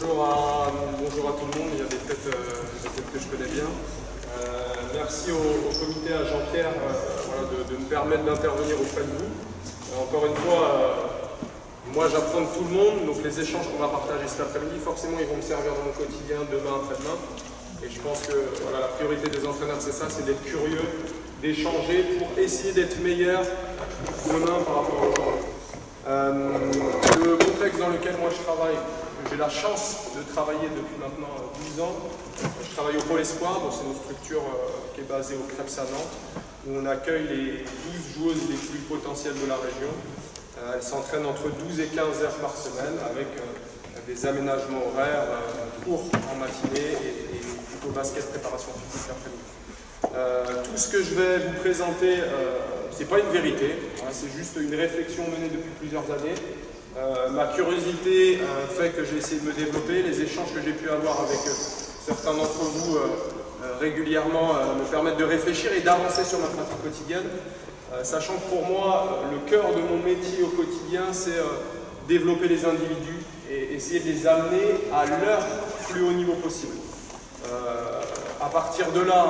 Bonjour à tout le monde, il y a des têtes que je connais bien. Merci au comité, à Jean-Pierre de me permettre d'intervenir auprès de vous. Encore une fois, moi j'apprends de tout le monde, donc les échanges qu'on va partager cet après-midi, forcément ils vont me servir dans mon quotidien demain, après-demain. Et je pense que la priorité des entraîneurs c'est ça, c'est d'être curieux, d'échanger pour essayer d'être meilleur demain par rapport à aujourd'hui. Le contexte dans lequel moi je travaille, j'ai la chance de travailler depuis maintenant 12 ans. Je travaille au Pôle Espoir, donc c'est une structure qui est basée au Crêpes à Nantes, où on accueille les 12 joueuses les plus potentielles de la région. Elles s'entraînent entre 12 et 15 heures par semaine avec des aménagements horaires courts en matinée et plutôt basket, préparation physique l'après-midi. Tout ce que je vais vous présenter, c'est pas une vérité, c'est juste une réflexion menée depuis plusieurs années. Ma curiosité fait que j'ai essayé de me développer. Les échanges que j'ai pu avoir avec certains d'entre vous régulièrement me permettent de réfléchir et d'avancer sur ma pratique quotidienne. Sachant que pour moi, le cœur de mon métier au quotidien, c'est développer les individus et essayer de les amener à leur plus haut niveau possible. À partir de là,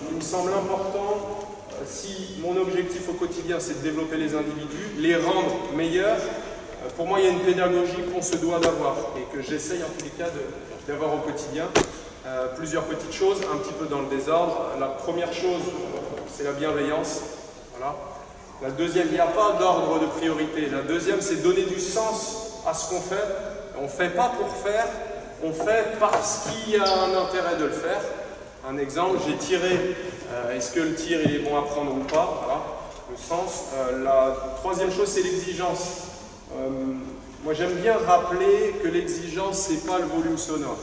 il me semble important, si mon objectif au quotidien c'est de développer les individus, les rendre meilleurs, pour moi il y a une pédagogie qu'on se doit d'avoir et que j'essaye en tous les cas d'avoir au quotidien. Plusieurs petites choses, un petit peu dans le désordre. La première chose, c'est la bienveillance. Voilà. La deuxième, il n'y a pas d'ordre de priorité. La deuxième, c'est donner du sens à ce qu'on fait. On ne fait pas pour faire, on fait parce qu'il y a un intérêt de le faire. Un exemple, j'ai tiré, est-ce que le tir il est bon à prendre ou pas, voilà, le sens. La troisième chose, c'est l'exigence. Moi j'aime bien rappeler que l'exigence, c'est pas le volume sonore.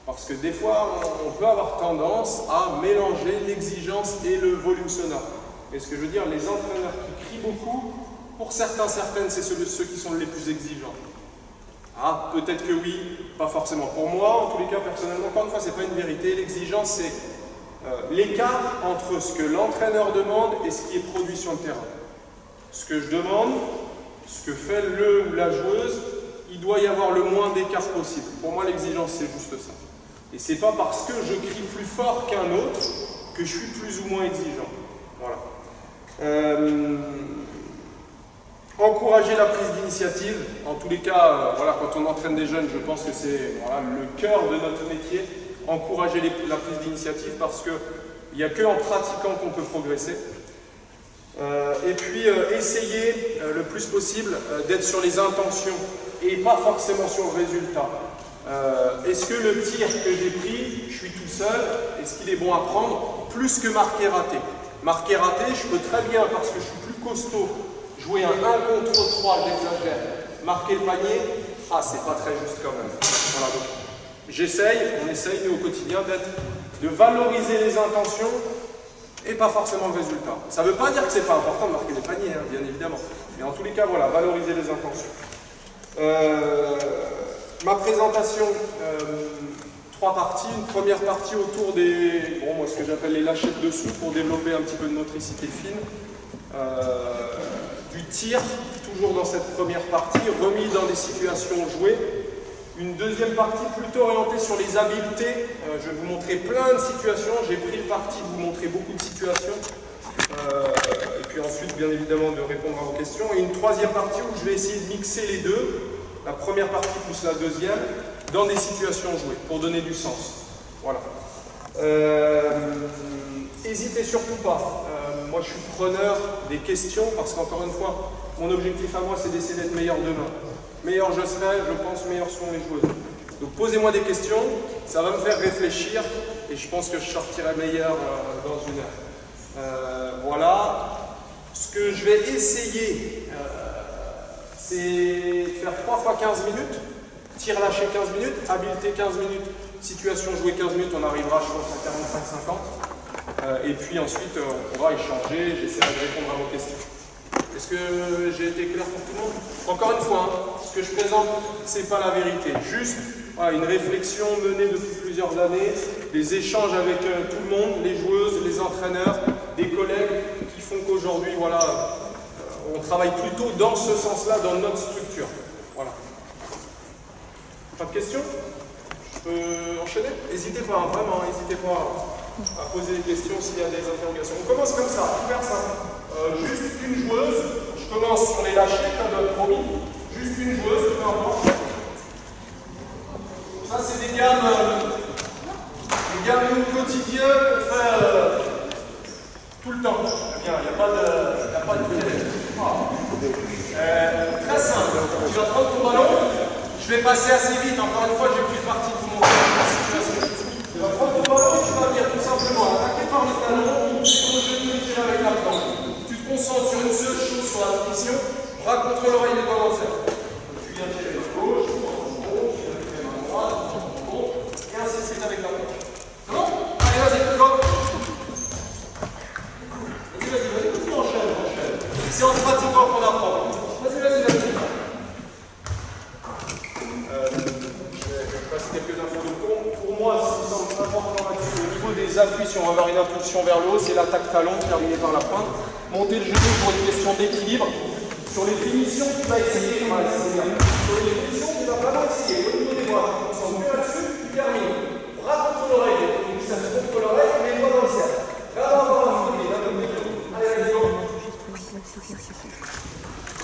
Parce que des fois, on peut avoir tendance à mélanger l'exigence et le volume sonore. Et ce que je veux dire, les entraîneurs qui crient beaucoup, pour certains, certaines, c'est ceux qui sont les plus exigeants. Ah, peut-être que oui, pas forcément. Pour moi, en tous les cas, personnellement, encore une fois, c'est pas une vérité. L'exigence, c'est l'écart entre ce que l'entraîneur demande et ce qui est produit sur le terrain. Ce que je demande, ce que fait le ou la joueuse, il doit y avoir le moins d'écart possible. Pour moi, l'exigence, c'est juste ça. Et c'est pas parce que je crie plus fort qu'un autre que je suis plus ou moins exigeant. Voilà. Encourager la prise d'initiative. En tous les cas, quand on entraîne des jeunes, je pense que c'est le cœur de notre métier. Encourager la prise d'initiative parce qu'il n'y a qu'en pratiquant qu'on peut progresser. Et puis essayer le plus possible d'être sur les intentions et pas forcément sur le résultat. Est-ce que le tir que j'ai pris, je suis tout seul, est-ce qu'il est bon à prendre plus que marqué raté? Marqué raté, je peux très bien, parce que je suis plus costaud, jouer un 1 contre 3, j'exagère, marquer le panier, c'est pas très juste quand même. Voilà, donc on essaye nous au quotidien de valoriser les intentions et pas forcément le résultat. Ça ne veut pas dire que c'est pas important de marquer des paniers, hein, bien évidemment. Mais en tous les cas, valoriser les intentions. Ma présentation, 3 parties. Une première partie autour moi ce que j'appelle les lâchettes dessous pour développer un petit peu de motricité fine. Du tir, toujours dans cette première partie, remis dans des situations jouées. Une deuxième partie plutôt orientée sur les habiletés. Je vais vous montrer plein de situations. J'ai pris le parti de vous montrer beaucoup de situations. Et puis ensuite, bien évidemment, de répondre à vos questions. Et une troisième partie où je vais essayer de mixer les deux. La première partie plus la deuxième, dans des situations jouées, pour donner du sens. Voilà. N'hésitez surtout pas. Moi, je suis preneur des questions, parce qu'encore une fois, mon objectif à moi, c'est d'essayer d'être meilleur demain. Meilleur je serai, je pense, meilleur seront les joueuses. Donc, posez-moi des questions, ça va me faire réfléchir, et je pense que je sortirai meilleur dans une heure. Voilà. Ce que je vais essayer, c'est de faire 3 fois 15 minutes, tir lâché 15 minutes, habileté 15 minutes, situation jouée 15 minutes, on arrivera je pense à 45-50. Et puis ensuite on pourra échanger, j'essaierai de répondre à vos questions. Est-ce que j'ai été clair pour tout le monde? Encore une fois, ce que je présente, c'est pas la vérité. Juste une réflexion menée depuis plusieurs années, des échanges avec tout le monde, les joueuses, les entraîneurs, des collègues qui font qu'aujourd'hui, on travaille plutôt dans ce sens-là, dans notre structure. Voilà. Pas de questions? Je peux enchaîner? N'hésitez pas, vraiment, n'hésitez pas à poser des questions s'il y a des interrogations. On commence comme ça, super simple. Juste une joueuse. Je commence sur les lâchers, comme promis. Juste une joueuse, peu importe. Ça, c'est des gammes au quotidien qu'on fait tout le temps. Il n'y a pas de problème. Très simple. Tu vas prendre ton ballon. Je vais passer assez vite. Encore une fois, j'ai plus de partie de vous montrer la situation. Tu vas prendre ton ballon et tu vas venir tout simplement attaquer par les talons, monter ton genou et tirer avec la planche. Tu te concentres sur une seule chose, sur la finition. Bras contre l'oreille, les doigts dans le cercle. Tu viens tirer la gauche, tu prends ton bon, tu viens tirer la main droite, tu prends ton bon, et ainsi de suite avec la planche. C'est bon? Allez, vas-y, go! Vas-y, continue, enchaîne. C'est en pratiquant qu'on apprend. Vas-y. Je vais passer quelques infos de cours. Pour moi, ce qui semble important là-dessus, au niveau des appuis, si on va avoir une impulsion vers le haut, c'est l'attaque talon terminée par la pointe. Monter le genou pour une question d'équilibre. Sur les finitions, tu vas essayer. Sur les finitions, tu vas vraiment essayer. Au niveau des bras, tu concentres mieux là-dessus, tu termines. Bras contre l'oreille, donc ça se contre l'oreille, mais les doigts dans le cercle. Là-bas, on va affronter. Allez, vas-y, go.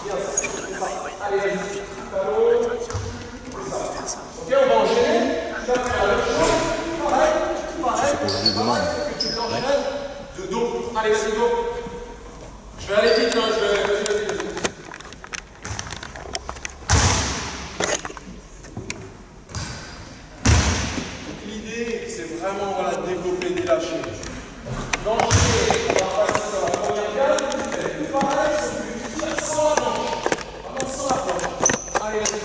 Bien, allez, vas-y. Talon. Ok, on va enchaîner. Tu vas faire la même chose. Pareil, que tu l'enchaînes de dos. Allez, vas-y, go. Je vais aller vite, hein, vas-y. Donc l'idée, c'est vraiment de développer des lâchers. L'enchaîner, on va passer dans la première gamme. Pareil, tu tires sans la planche. Vraiment sans la planche. Allez, vas-y.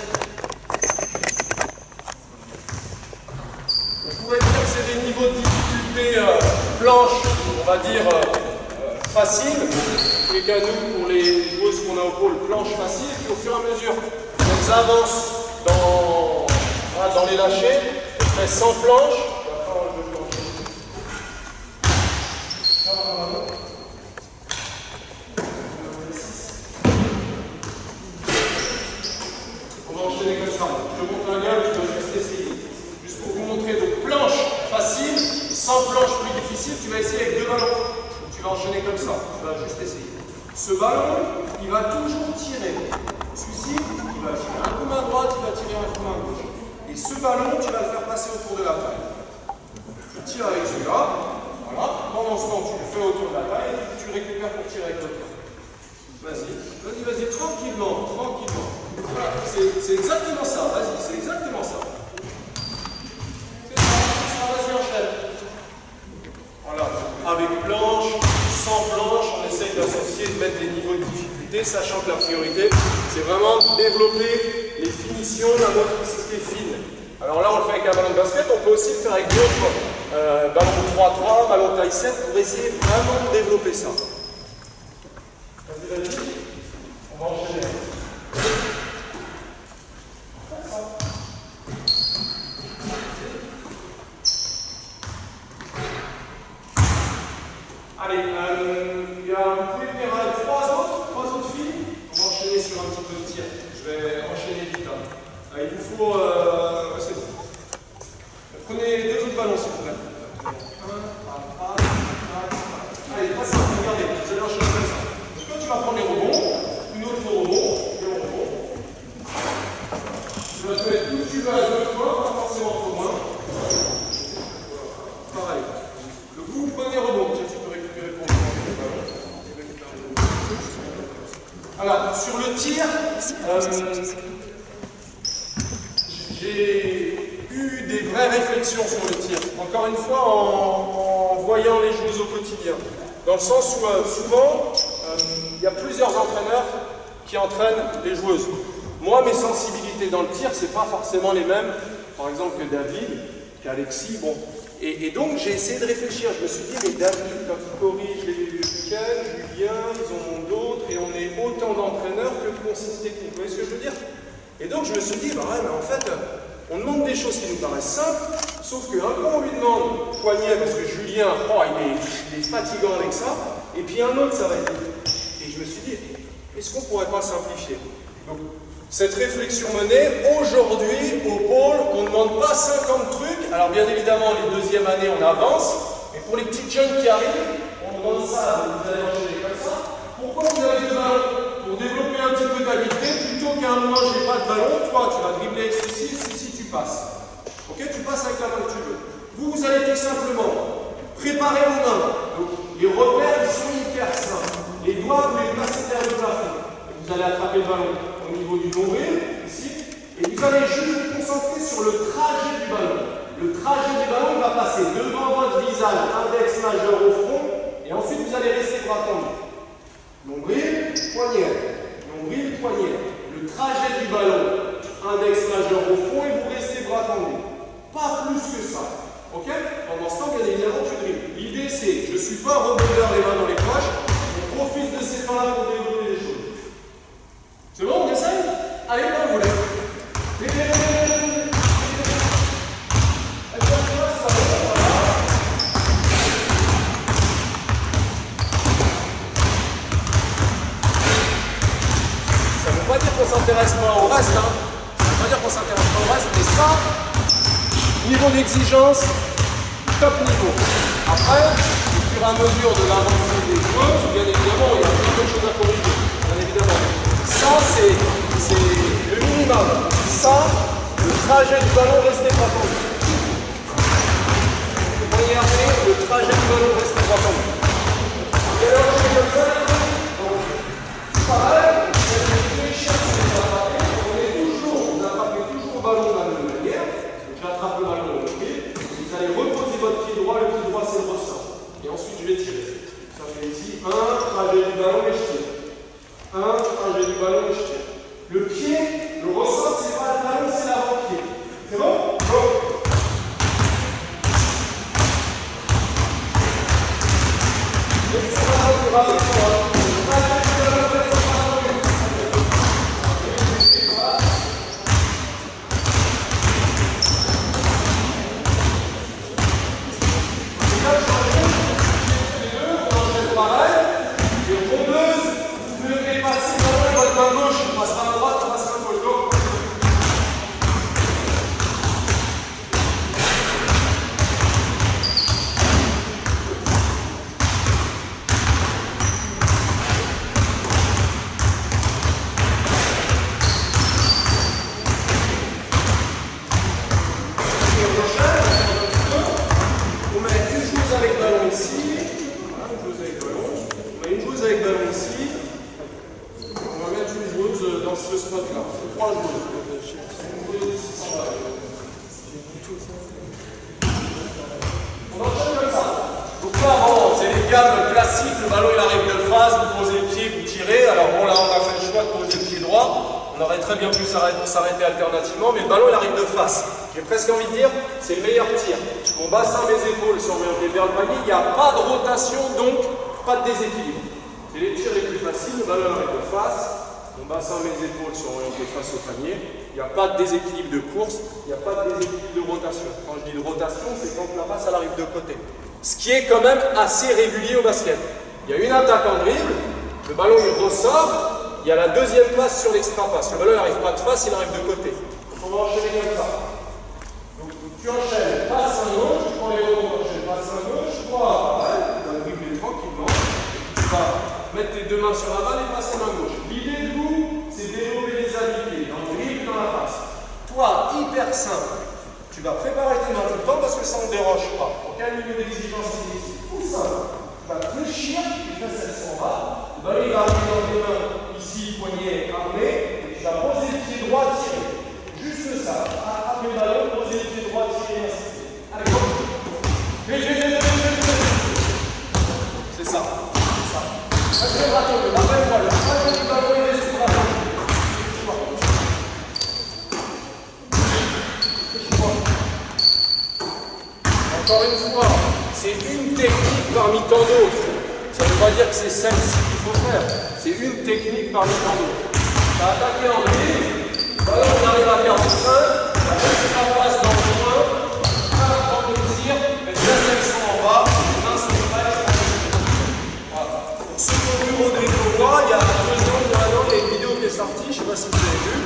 On pourrait dire que c'est des niveaux de difficulté planche, on va dire facile. En tous les cas, nous, pour les joueuses qu'on a au pôle, planche facile. Puis au fur et à mesure qu'on avance dans les lâchers, on fait sans planche. On va enchaîner comme ça. Je te montre un gamme, tu vas juste essayer. Juste pour vous montrer, donc planche facile, sans planche plus difficile, tu vas essayer avec deux ballons. Donc, tu vas enchaîner comme ça, tu vas juste essayer. Ce ballon, il va toujours tirer. Celui-ci, il va tirer un coup main droite, il va tirer un coup main gauche. Et ce ballon, tu vas le faire passer autour de la taille. Tu tires avec celui-là, voilà. Pendant ce temps, tu le fais autour de la taille et tu récupères pour tirer avec l'autre. Vas-y, tranquillement. Voilà, c'est exactement ça, vas-y, c'est exactement ça. C'est ça, vas-y, enchaîne. Voilà, avec planche, sans planche, on essaye d'associer, de mettre des niveaux de difficulté, sachant que la priorité, c'est vraiment de développer les finitions, la motricité fine. Alors là, on le fait avec un ballon de basket, on peut aussi le faire avec d'autres ballons de 3-3, ballon de taille 7, pour essayer vraiment de développer ça. Vas-y, on va enchaîner. Allez, il y a, vous pouvez venir trois autres filles. On va enchaîner sur un petit peu de tir. Je vais enchaîner vite. Hein. Il vous faut... c'est bon. Prenez deux autres ballons, s'il vous plaît. Allez, pas simple, regardez, vous allez enchaîner comme ça. Donc toi, tu vas prendre les rebonds, une autre rebond, et on rebond. Tu vas te mettre où tu vas à deux fois, pas forcément trop loin. Pareil. Donc vous prenez rebond. Tu peux récupérer pour le ballon. Alors, sur le tir, j'ai eu des vraies réflexions sur le tir. Encore une fois, en voyant les joueuses au quotidien. Dans le sens où souvent, il y a plusieurs entraîneurs qui entraînent les joueuses. Moi, mes sensibilités dans le tir, c'est pas forcément les mêmes, par exemple, que David, qu'Alexis. Bon. Et donc, j'ai essayé de réfléchir. Je me suis dit, mais David, quand il corrige les week-ends, Julien, ils en ont d'autres, et on est autant d'entraîneurs que de conseillers techniques. Vous voyez ce que je veux dire? Et donc, je me suis dit, bah ouais, mais en fait, on demande des choses qui nous paraissent simples, sauf qu'un coup, on lui demande poignet, parce que Julien, oh, il est fatigant avec ça, et puis un autre, ça va être. Et je me suis dit, est-ce qu'on ne pourrait pas simplifier? Donc, cette réflexion menée, aujourd'hui, au pôle, demande pas 50 trucs. Alors bien évidemment, les deuxièmes années, on avance. Mais pour les petits jeunes qui arrivent, on demande ça, vous allez enchaîner comme ça. Pourquoi vous avez deux ballons? Pour développer un petit peu d'habileté, plutôt qu'à un moment, je n'ai pas de ballon, toi, tu vas dribbler avec ceci, tu passes. Ok, tu passes avec la main que tu veux. Vous allez tout simplement préparer vos mains. Donc, les repères, ils sont hyper simples. Les doigts, vous les placez vers le plafond. Et vous allez attraper le ballon au niveau du nombril, ici. Et vous allez juste vous concentrer sur le trajet du ballon. Le trajet du ballon va passer devant votre visage, index majeur au front. Et ensuite, vous allez rester bras tendus. Nombril, poignet. Nombril, poignet. Le trajet du ballon, index majeur au front, et vous restez bras tendus. Pas plus que ça. Ok? Pendant ce temps, bien évidemment, tu dribbles. L'idée, c'est, je ne suis pas rebondeur les mains dans les poches, on profite de ces temps-là pour développer les choses. C'est bon, on essaye? Allez, quand vous voulez. Ça ne veut pas dire qu'on s'intéresse pas au reste, hein. Ça ne veut pas dire qu'on s'intéresse pas au reste, mais ça, niveau d'exigence, top niveau. Après, au fur et à mesure de l'avancée des joueurs, bien évidemment, il y a plein de choses à corriger. Bien évidemment. Ça, c'est le minimum. Ça, le trajet du ballon, restez pas tendu. Regardez, le trajet du ballon, restez pas tendu. Et alors, je fais comme ça. Donc, pareil, vous allez réfléchir sur les attrapés. Vous attrapez toujours le ballon de la même manière. Donc, j'attrape le ballon au pied. Vous allez reposer votre pied droit. Le pied droit, c'est le ressort. Et ensuite, je vais tirer. Ça fait ici un trajet du ballon et je tire. Un trajet du ballon et je tire. Le pied, le ressort, c'est pas le ballon, c'est l'avant-pied. C'est bon? Go! Classique, le ballon il arrive de face, vous posez le pied, vous tirez. Alors bon, là on a fait le choix de poser le pied droit. On aurait très bien pu s'arrêter alternativement, mais le ballon il arrive de face. J'ai presque envie de dire, c'est le meilleur tir. Mon bassin, mes épaules sont orientés vers le panier, il n'y a pas de rotation, donc pas de déséquilibre. C'est les tirs les plus faciles, le ballon arrive de face. Mon bassin, mes épaules sont orientées face au panier. Il n'y a pas de déséquilibre de course, il n'y a pas de déséquilibre de rotation. Quand je dis de rotation, c'est quand la passe elle arrive de côté. Ce qui est quand même assez régulier au basket. Il y a une attaque en dribble, le ballon il ressort, il y a la deuxième passe sur l'extra passe. Le ballon n'arrive pas de face, il arrive de côté. Donc on va enchaîner comme ça. Donc tu enchaînes, passe à gauche, tu prends les rebonds, tu enchaînes, passe à gauche, toi, pareil, tu vas dribbler tranquillement. Tu vas mettre tes deux mains sur la balle et passer main gauche. L'idée de vous, c'est de développer les habiletés, dans le dribble, dans la passe. Toi, hyper simple. Tu vas préparer tes mains tout le temps parce que ça ne déroge pas. Aucun niveau d'exigence ici. Tout simple. Tu vas fléchir, les fesses elles s'en bas. Le ballon il va arriver dans tes mains, ici, poignet armé. Et tu vas poser le pied droit, tirer. Juste ça. Attraper le ballon, poser le pied droit, tirer, ainsi de suite. Allez, go. C'est ça. C'est ça. Rappelle-moi, le trajet du ballon il reste bras. Encore une fois, c'est une technique parmi tant d'autres. Ça ne veut pas dire que c'est celle-ci qu'il faut faire. C'est une technique parmi tant d'autres. Tu as attaqué en dribble, ballon on arrive à 45, la première passe dans le coin, un temps de tir, les deux elles sont en bas, les mains sont prêtes. Voilà. Pour ceux qui ont vu Rodrigo Roy, il y a 2 ans, il y a un an, il y a une vidéo qui est sortie, je ne sais pas si vous avez vu.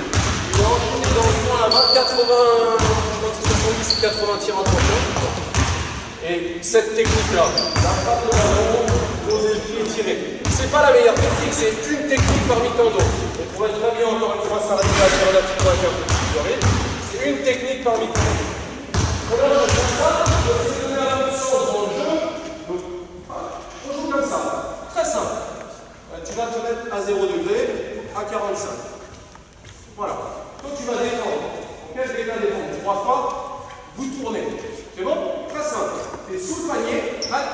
Il a enchaîné dans le coin à 20-80. ou 80 tirs attention. Et cette technique-là, la frappe de ballon, poser le pied et tirer. C'est pas la meilleure technique, c'est une technique parmi tant d'autres. On pourrait très bien encore une fois s'arrêter alternativement avec un peu de tutoriel. C'est une technique parmi tant d'autres. Comment je fais ça? Je vais essayer de donner un peu de sens dans le jeu. Donc, on joue comme ça. Très simple. Tu vas te mettre à 0 degré, à 45. Voilà. Toi, tu vas défendre. Ok, je vais défendre 3 fois. Vous tournez. C'est bon? Très simple. Tu es sous le panier, ouais.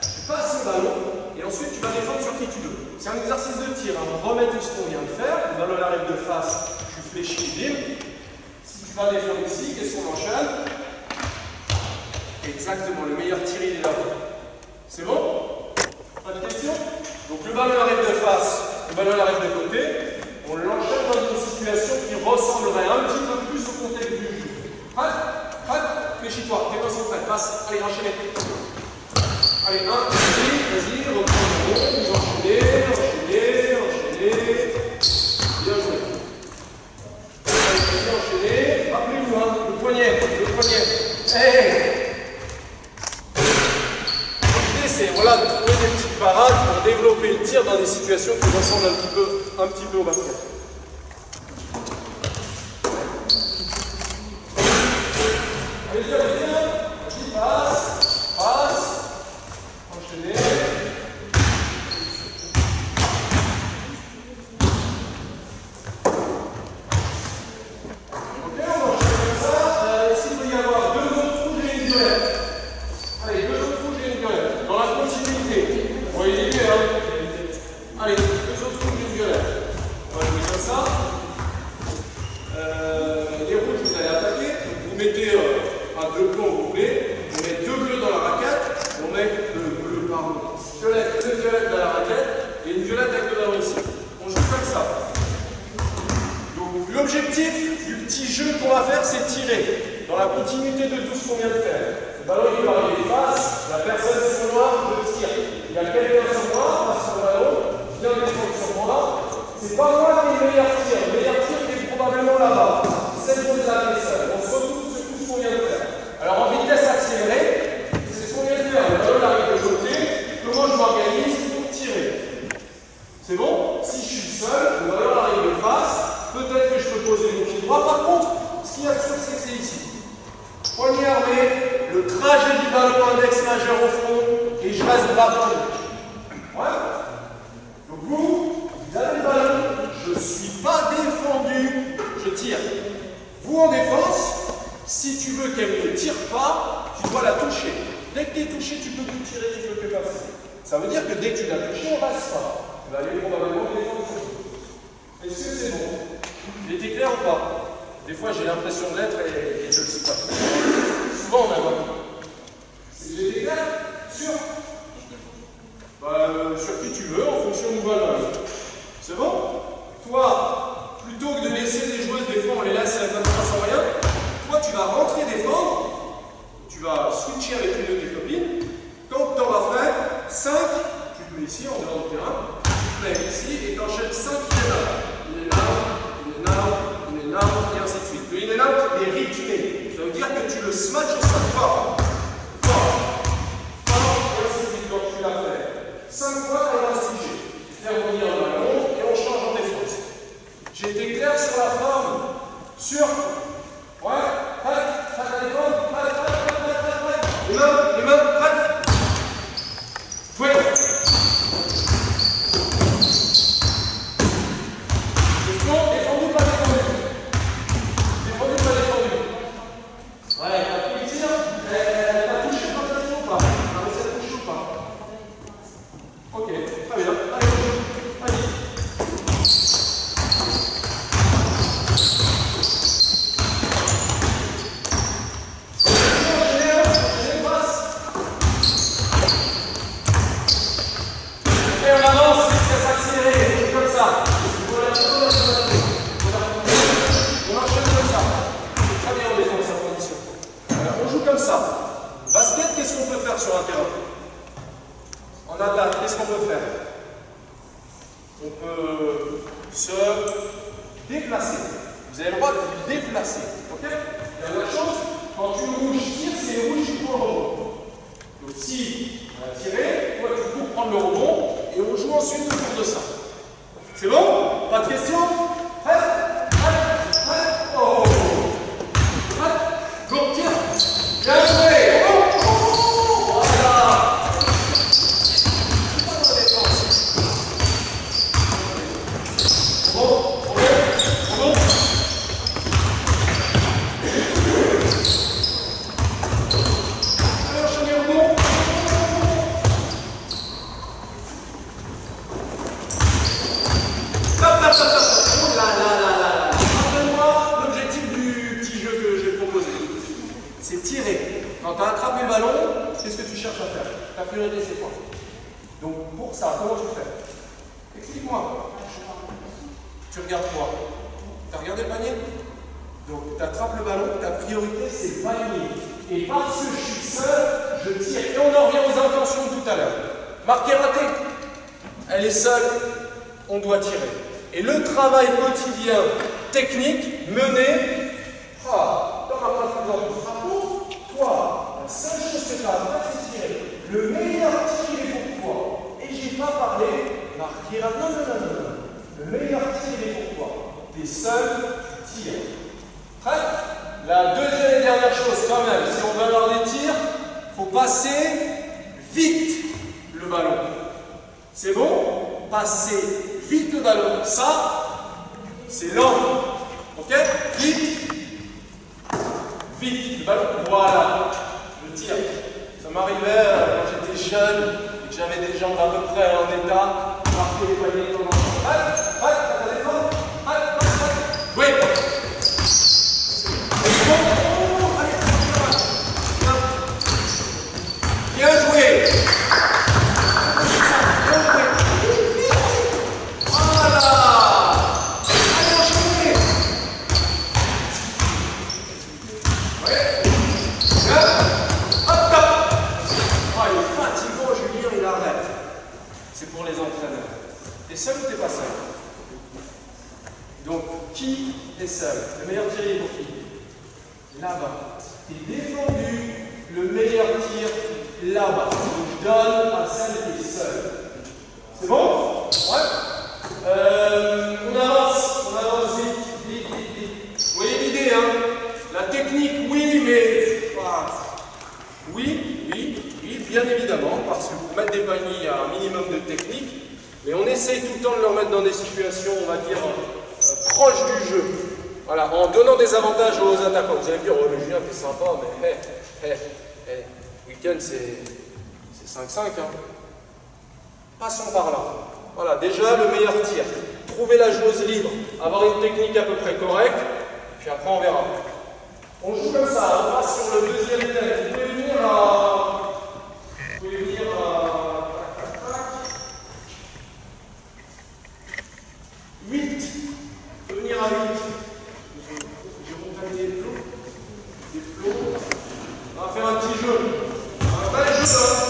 Tu passes le ballon et ensuite tu vas défendre sur qui tu veux. C'est un exercice de tir. Hein. On remet tout ce qu'on vient de faire. Le ballon arrive de face, tu fléchis, bim. Si tu vas défendre ici, qu'est-ce qu'on enchaîne? Exactement, le meilleur tir il est là-bas. C'est bon? Pas de questions? Donc le ballon arrive de face, le ballon arrive de côté. On l'enchaîne dans une situation qui ressemblerait un petit peu plus au contexte du jeu. Fléchis-toi, tes mains sont prêtes, passe, allez, enchaînez. Allez, vas-y, reprends le rond, vous enchaînez. Bien joué. Allez, enchaînez, rappelez-vous, hein, le poignet. Hey. L'idée, c'est voilà, de trouver des petites parades pour développer le tir dans des situations qui ressemblent un petit peu au basket. Allez, passe, enchaînez. Ok, on enchaîne comme ça. Ici, il peut y avoir 2 autres rouges et une violette. Allez, 2 autres rouges et une violette. Dans la continuité. On va y aider, hein. Allez, 2 autres rouges et une violette. On va jouer comme ça. Les rouges, vous allez attaquer. Vous mettez 2 bleus, vous voulez. On met 2 bleus dans la raquette. On met deux violettes dans la raquette et une violette avec le ballon ici. On joue comme ça. Donc l'objectif du petit jeu qu'on va faire, c'est tirer dans la continuité de tout ce qu'on vient de faire. Le ballon il va arriver face, la personne sur moi, je tire. Il y a quelqu'un sur moi, passe sur le ballon, vient défendre sur moi. C'est pas moi qui ai le meilleur tir. Le meilleur tir qui est probablement là-bas. C'est celle de la vaisselle. On se retrouve sur tout ce qu'on vient de faire. Alors en vitesse accélérée, c'est ce qu'on vient de faire. Le ballon arrive de côté. Comment je m'organise pour tirer? C'est bon? Si je suis seul, le ballon arrive de face. Peut-être que je peux poser mon pied droit. Par contre, ce qu'il y a de sûr, c'est que c'est ici. Poignet armé, le trajet du ballon index majeur au front, et je reste bras tendu. Ouais? Donc vous avez le ballon, je ne suis pas défendu, je tire. Vous en défense, si tu veux qu'elle ne tire pas, tu dois la toucher. Dès que tu es touché, tu peux plus tirer, tu peux plus passer. Ça veut dire que dès que tu l'as touché, on ne passe pas. Tu vas aller probablement défendre. Est-ce que c'est bon? Il était clair ou pas? Des fois, j'ai l'impression de l'être et je ne le sais pas. Souvent, on a pas. J'ai été clair? Sûr? Sur qui tu veux, en fonction du ballon. C'est bon? Toi, plutôt que de laisser les joueuses défendre, on les laisse comme ça sans rien, toi, tu vas rentrer défendre, tu vas switcher avec une de tes copines. Quand tu auras fait 5, tu peux ici, en dehors du terrain, tu mets ici et tu enchaînes 5 et ainsi de suite. Le in and out est rythmé. Ça veut dire que tu le smash au sol fort. Et ainsi de suite. Donc tu l'as fait 5 fois, elle va se bouger. Faire revenir le ballon et on change en défense. J'ai été clair sur la forme. Sur. Ouais. Prête à défendre. Prête. Les mains, prête. Jouez. Déplacer. Vous avez le droit de vous déplacer. Ok? Dernière chose, quand une rouge tire, c'est les rouges qui prennent le rebond. Donc si on a tiré, toi tu cours prendre le rebond et on joue ensuite autour de ça. C'est bon? Pas de questions? Prêt? Oh! Prêt? Go, tire! Bien joué! Voilà! Bon, bon. Allez, enchaînez au bon. Oh là là là là là. Rappelle-moi l'objectif du petit jeu que j'ai proposé. C'est tirer. Quand tu as attrapé le ballon, qu'est-ce que tu cherches à faire? Ta priorité, c'est quoi? Donc pour ça, comment tu fais? Explique-moi. Tu regardes quoi? Tu as regardé le panier? Donc tu attrapes le ballon, ta priorité c'est le panier. Et parce que je suis seul, je tire. Et on en revient aux intentions de tout à l'heure. Marqué raté. Elle est seule, on doit tirer. Et le travail quotidien technique mené dans ma pratique d'enfance. Par contre, toi, la seule chose que tu as à faire, c'est tirer. Le meilleur tir est pour toi. Et j'ai pas parlé, marqué raté. Non. Le meilleur tir est pour toi. Tu es seul, tu tires. Prêt? La deuxième et dernière chose, quand même, si on veut avoir des tirs, il faut passer vite le ballon. C'est bon? Passer vite le ballon. Ça, c'est lent. Ok? Vite. Vite. Le ballon. Voilà. Je tire. Ça m'arrivait quand j'étais jeune et que j'avais des jambes à peu près en état. Marquer les paniers dans l'enfant. T'as des fois? Oui. Bien joué. Voilà. Allez, enchaînez. Ouais. Bien. Hop, top. Oh, il est fatigant, Julien, il arrête. C'est pour les entraîneurs. T'es seul ou t'es pas seul? Donc, qui est seul? Le meilleur tir est pour qui? Là-bas. T'es défendu. Le meilleur tir là-bas. Donc, je donne à celle qui est seule. C'est bon? Ouais. On avance vite. Vous voyez l'idée, hein? La technique, oui, mais... Oui, bien évidemment, parce que pour mettre des paniers, il y a un minimum de technique, mais on essaye tout le temps de leur mettre dans des situations, on va dire, proches du jeu. Voilà, en donnant des avantages aux attaquants. Vous allez me dire, oh, le Julien, t'es sympa, mais week-end, c'est 5-5, hein. Passons par là. Voilà, déjà, le meilleur tir. Trouver la joueuse libre, avoir une technique à peu près correcte, puis après, on verra. On joue comme ça, on passe sur le deuxième thème. Vous pouvez venir à... 8. Vous pouvez venir à 8. Je montagne des plots. On va faire un petit jeu. Pas les jeux, hein.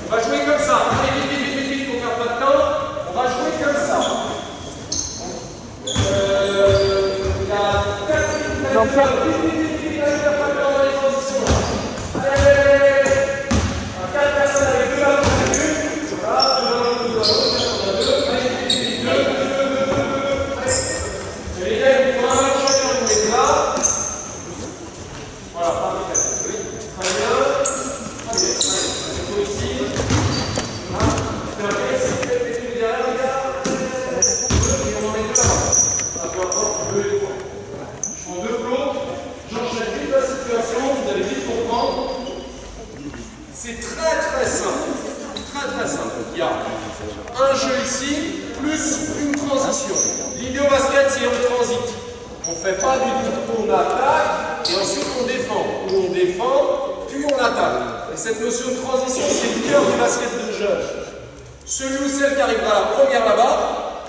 On va jouer comme ça. Allez, vite, on perd pas de temps. On va jouer comme ça. Il y a 4 minutes. C'est très simple. Très simple. Il y a un jeu ici, plus une transition. L'idée au basket, c'est on transite. On ne fait pas du tout, on attaque et ensuite on défend. Ou on défend, puis on attaque. Et cette notion de transition, c'est le cœur du basket de jeunes. Celui ou celle qui arrivera la première là-bas,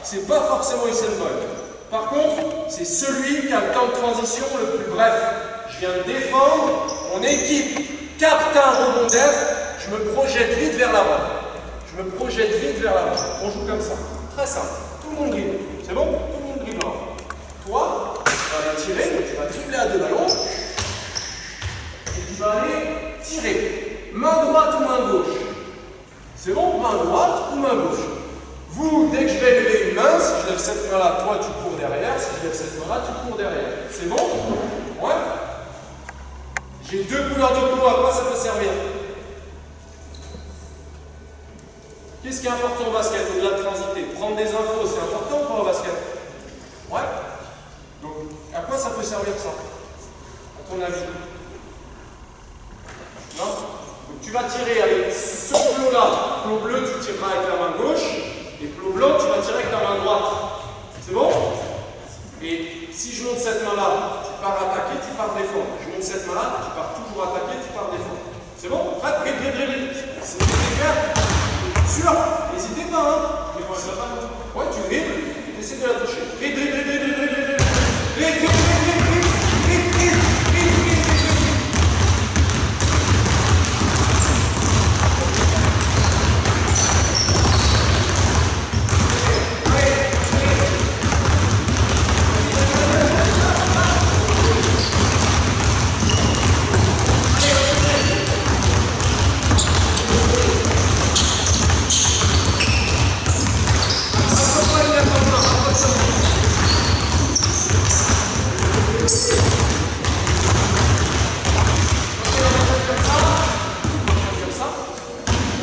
c'est pas forcément Usain Bolt. Par contre, c'est celui qui a le temps de transition le plus bref. Je viens de défendre, mon équipe capte un rebond d'air, je me projette vite vers l'avant. On joue comme ça. Très simple. Tout le monde dribble. C'est bon? Tout le monde dribble. Toi, main droite ou main gauche. Vous, dès que je vais lever une main, si je lève cette main-là, toi tu cours derrière, si je lève cette main-là, tu cours derrière. C'est bon? Ouais. J'ai deux couleurs de peau, à quoi ça peut servir? Qu'est-ce qui est important au basket, au-delà de transiter? Prendre des infos, c'est important ou pas au basket? Ouais. Donc, à quoi ça peut servir ça? À ton avis? Non? Donc, tu vas tirer avec ce plot-là. Plot bleu, tu tireras avec la main gauche. Et plot blanc, tu vas tirer avec ta main droite. C'est bon? Et si je monte cette main-là, tu pars attaquer, tu pars défendre. Je monte cette main-là, tu pars toujours attaquer, tu pars défendre. C'est bon? C'est clair? Sûr? N'hésitez pas, hein? Ouais, tu dribbles, et tu essaies de la toucher.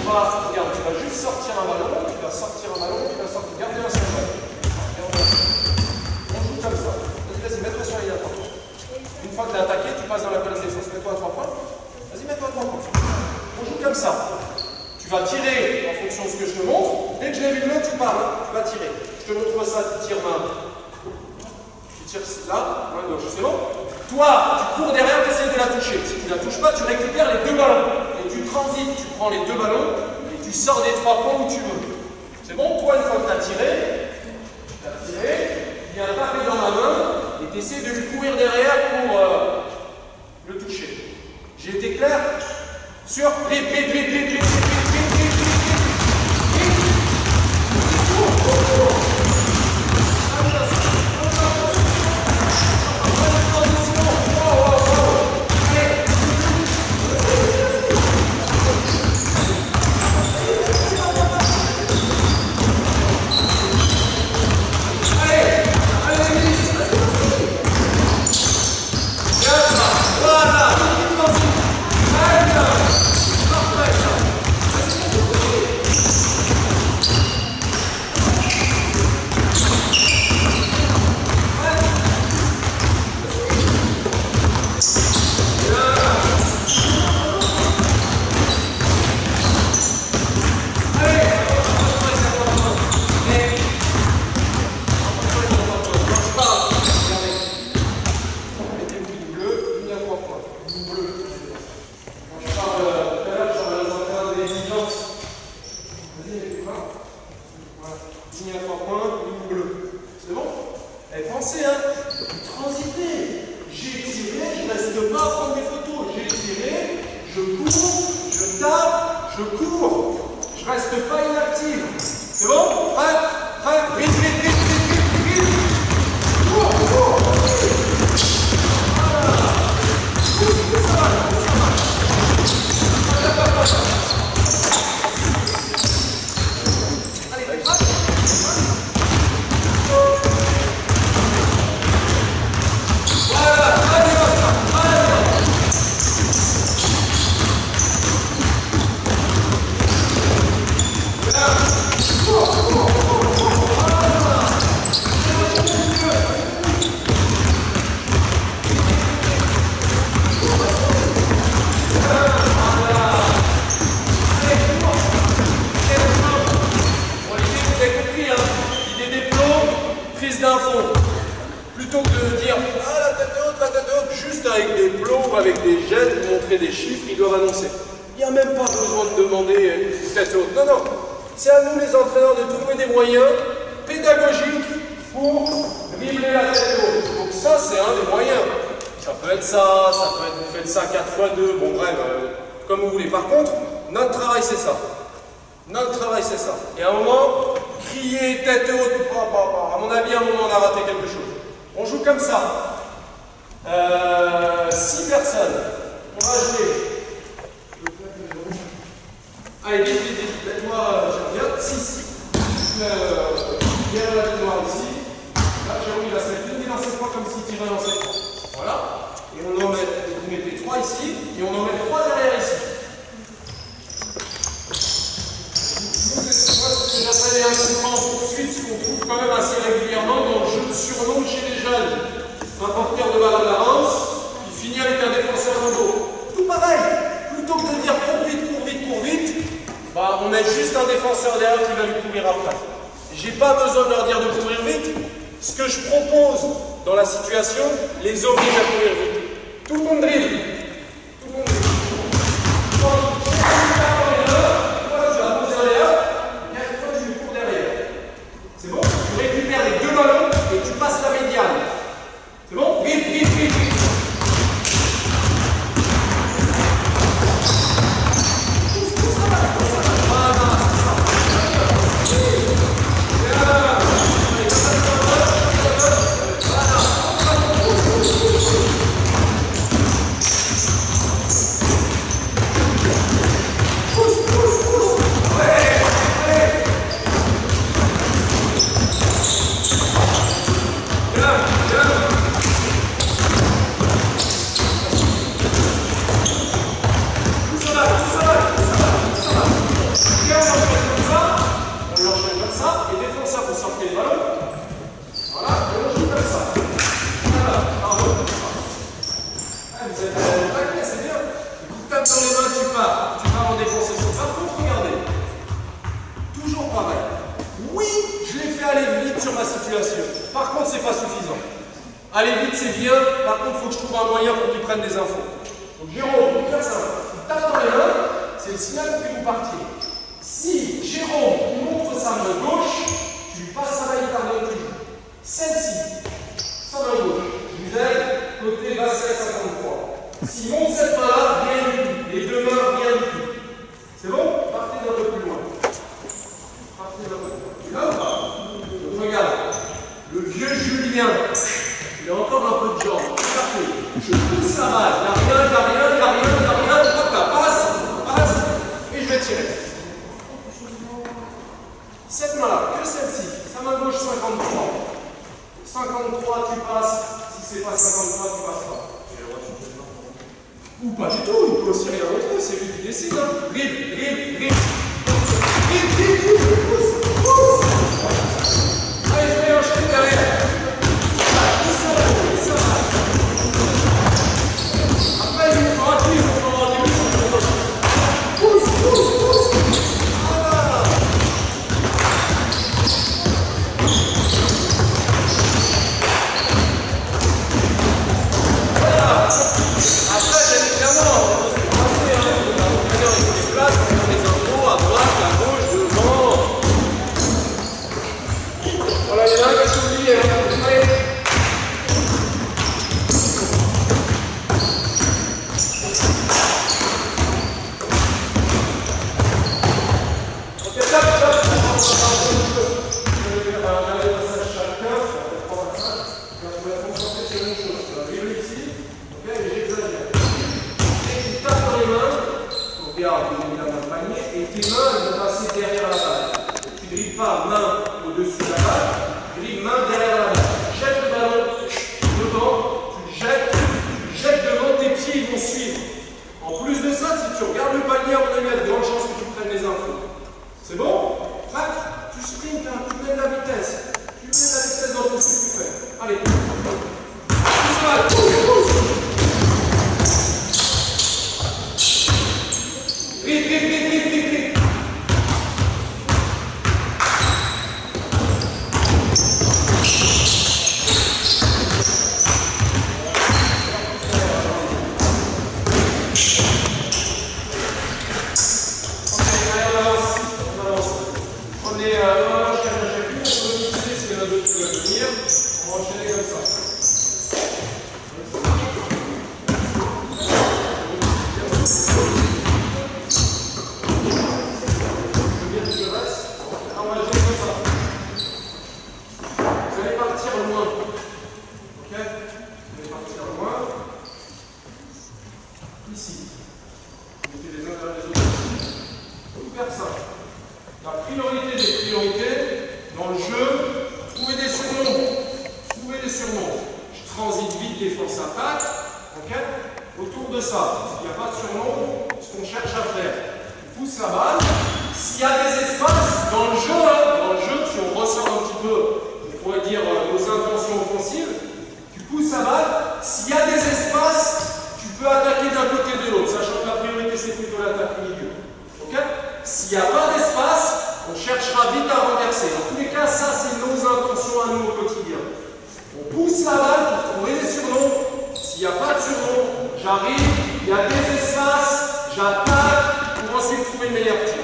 Regarde, tu vas juste sortir un ballon, tu vas sortir un ballon, tu vas sortir, garder un seul ballon. On joue comme ça. Vas-y, mets-toi sur la ligne à 3 points. Une fois que tu as attaqué, tu passes dans la colonne défense. Mets-toi à 3 points. Vas-y, mets-toi à 3 points. On joue comme ça. Tu vas tirer en fonction de ce que je te montre. Dès que je lève une main, tu pars. Tu vas tirer. Je te montre ça, tu tires main. Tu tires là, main gauche. C'est bon? Toi, tu cours derrière, tu essaies de la toucher. Si tu ne la touches pas, tu récupères les deux ballons. Et tu transites, tu prends les deux ballons et tu sors des 3 points où tu veux. C'est bon? Toi, une fois que tu as tiré, viens taper dans ma main et tu essaies de lui courir derrière pour le toucher. J'ai été clair? Sur pensez, hein, transiter. J'ai tiré, je ne reste pas à prendre des photos. J'ai tiré, je cours, je tape, je cours. Je ne reste pas inactive. C'est bon? Prêt? Prêt? Vite, vite, vite, vite, vite, vite. Cours, cours. Voilà. Ça va, ça va. Allez, prêt? Plutôt que de dire ah la tête haute, juste avec des plots ou avec des gestes, montrer des chiffres, ils doivent annoncer. Il n'y a même pas besoin de demander tête haute. Non, non. C'est à nous les entraîneurs de trouver des moyens pédagogiques pour dribbler la tête haute. Donc ça c'est un des moyens. Ça peut être ça, ça peut être vous faites ça 4x2, bon bref, comme vous voulez. Par contre, notre travail c'est ça. Notre travail c'est ça. Et à un moment, crier tête haute, à mon avis à un moment on a raté quelque chose. On joue comme ça. 6 personnes. On va jouer. Allez, vite, vite, vite. Laisse-moi. 6. Derrière la ligne noire ici. Là, Jérôme, il va se mettre une dans ses points comme s'il tirait dans ses points. Voilà. Et on en met, vous mettez 3 ici, et on en met 3 derrière ici. C'est ce que j'appelle un mouvement poursuite, ce qu'on trouve quand même assez régulièrement dans le jeu de surnom chez les jeunes. Un porteur de balle de la Reims, il finit avec un défenseur dans le dos. Tout pareil, plutôt que de dire cours vite, bah, on met juste un défenseur derrière qui va lui courir après. J'ai pas besoin de leur dire de courir vite. Ce que je propose dans la situation les oblige à courir vite. Tout le monde dribble. Tout le monde dribble. C'est bon? Tu récupères les 2 ballons et tu passes la médiane. C'est bon? Vite. Par contre, c'est pas suffisant. Aller vite, c'est bien. Par contre, il faut que je trouve un moyen pour qu'ils prennent des infos. Donc, Jérôme, très simple. Il tape dans les mains, c'est le signal pour que vous partiez. Si Jérôme montre sa main gauche, tu lui passes sa main dans le joue. Celle-ci, sa main gauche. Je vous aide, côté basket 53. S'il monte cette main-là, rien du tout. Les 2 mains, rien du tout. C'est bon? Partez d'un peu plus loin. Partez d'un peu plus loin. Tu l'as ou pas? Donc, regarde. Le vieux Julien, il a encore un peu de jambes. Regardez, je pousse la balle. Il n'y a rien. Hop là, passe. Et je vais tirer. Cette main-là, que celle-ci. Sa main gauche, 53. 53, tu passes. Si c'est pas 53, tu passes pas. Ou pas du tout, il peut aussi rien montrer, c'est lui qui décide. Dribble. Pousse. Allez, je vais enchaîner derrière. Après, il faut rapide, pousse. Voilà. Après, bien évidemment, on peut se passer, l'entraîneur il se déplace, on a des infos à droite, à gauche, devant. défense attaque, okay, autour de ça. Il n'y a pas de surnom, ce qu'on cherche à faire. Tu pousses la balle. S'il y a des espaces dans le jeu, si on ressort un petit peu, on pourrait dire nos intentions offensives, tu pousses la balle. S'il y a des espaces, tu peux attaquer d'un côté et de l'autre, sachant que la priorité c'est plutôt l'attaque milieu. Okay? S'il n'y a pas d'espace, on cherchera vite à renverser. En tous les cas, ça c'est nos intentions à nous au quotidien. On pousse la balle pour trouver des surnoms. S'il n'y a pas de surnom, j'arrive, il y a des espaces, j'attaque pour ensuite trouver le meilleur tir.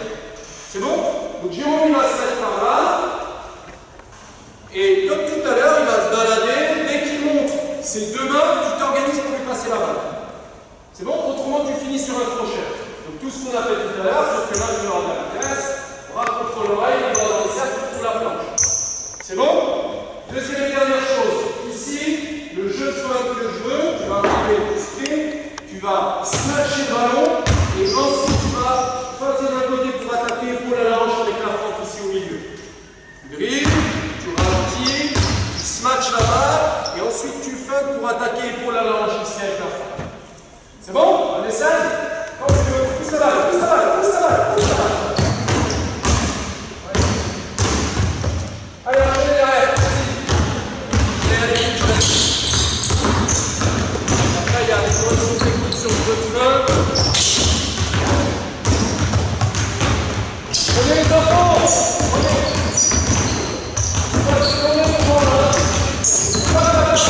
C'est bon? Donc Jérôme il va se mettre par là. Et comme tout à l'heure, il va se balader. Dès qu'il montre ses deux mains, tu t'organises pour lui passer la balle. C'est bon? Autrement, tu finis sur un crochet. Donc tout ce qu'on a fait tout à l'heure, sauf que là, je vais avoir de la vitesse. Bras contre l'oreille, il va dans le cercle pour la planche. C'est bon? Deuxième et dernière chose. Ici, le jeu de soin que je veux, tu vas arriver au sprint, tu vas snatcher le ballon et ensuite tu vas feinter d'un côté pour attaquer épaule à la hanche avec la fente ici au milieu. Tu dribbles, tu ralentis, tu smatches la balle et ensuite tu feintes pour attaquer épaule à la hanche ici avec la fente. C'est bon? On essaye? Quand tu veux, pousse la balle, pousse la balle, pousse la balle, pousse la balle. Allez, enchaînez derrière, vas-y. Allez, vite, vas-y. Après, il y a des corrections techniques sur le jeu de feu. Prenez les enfants! Prenez! Regardez, je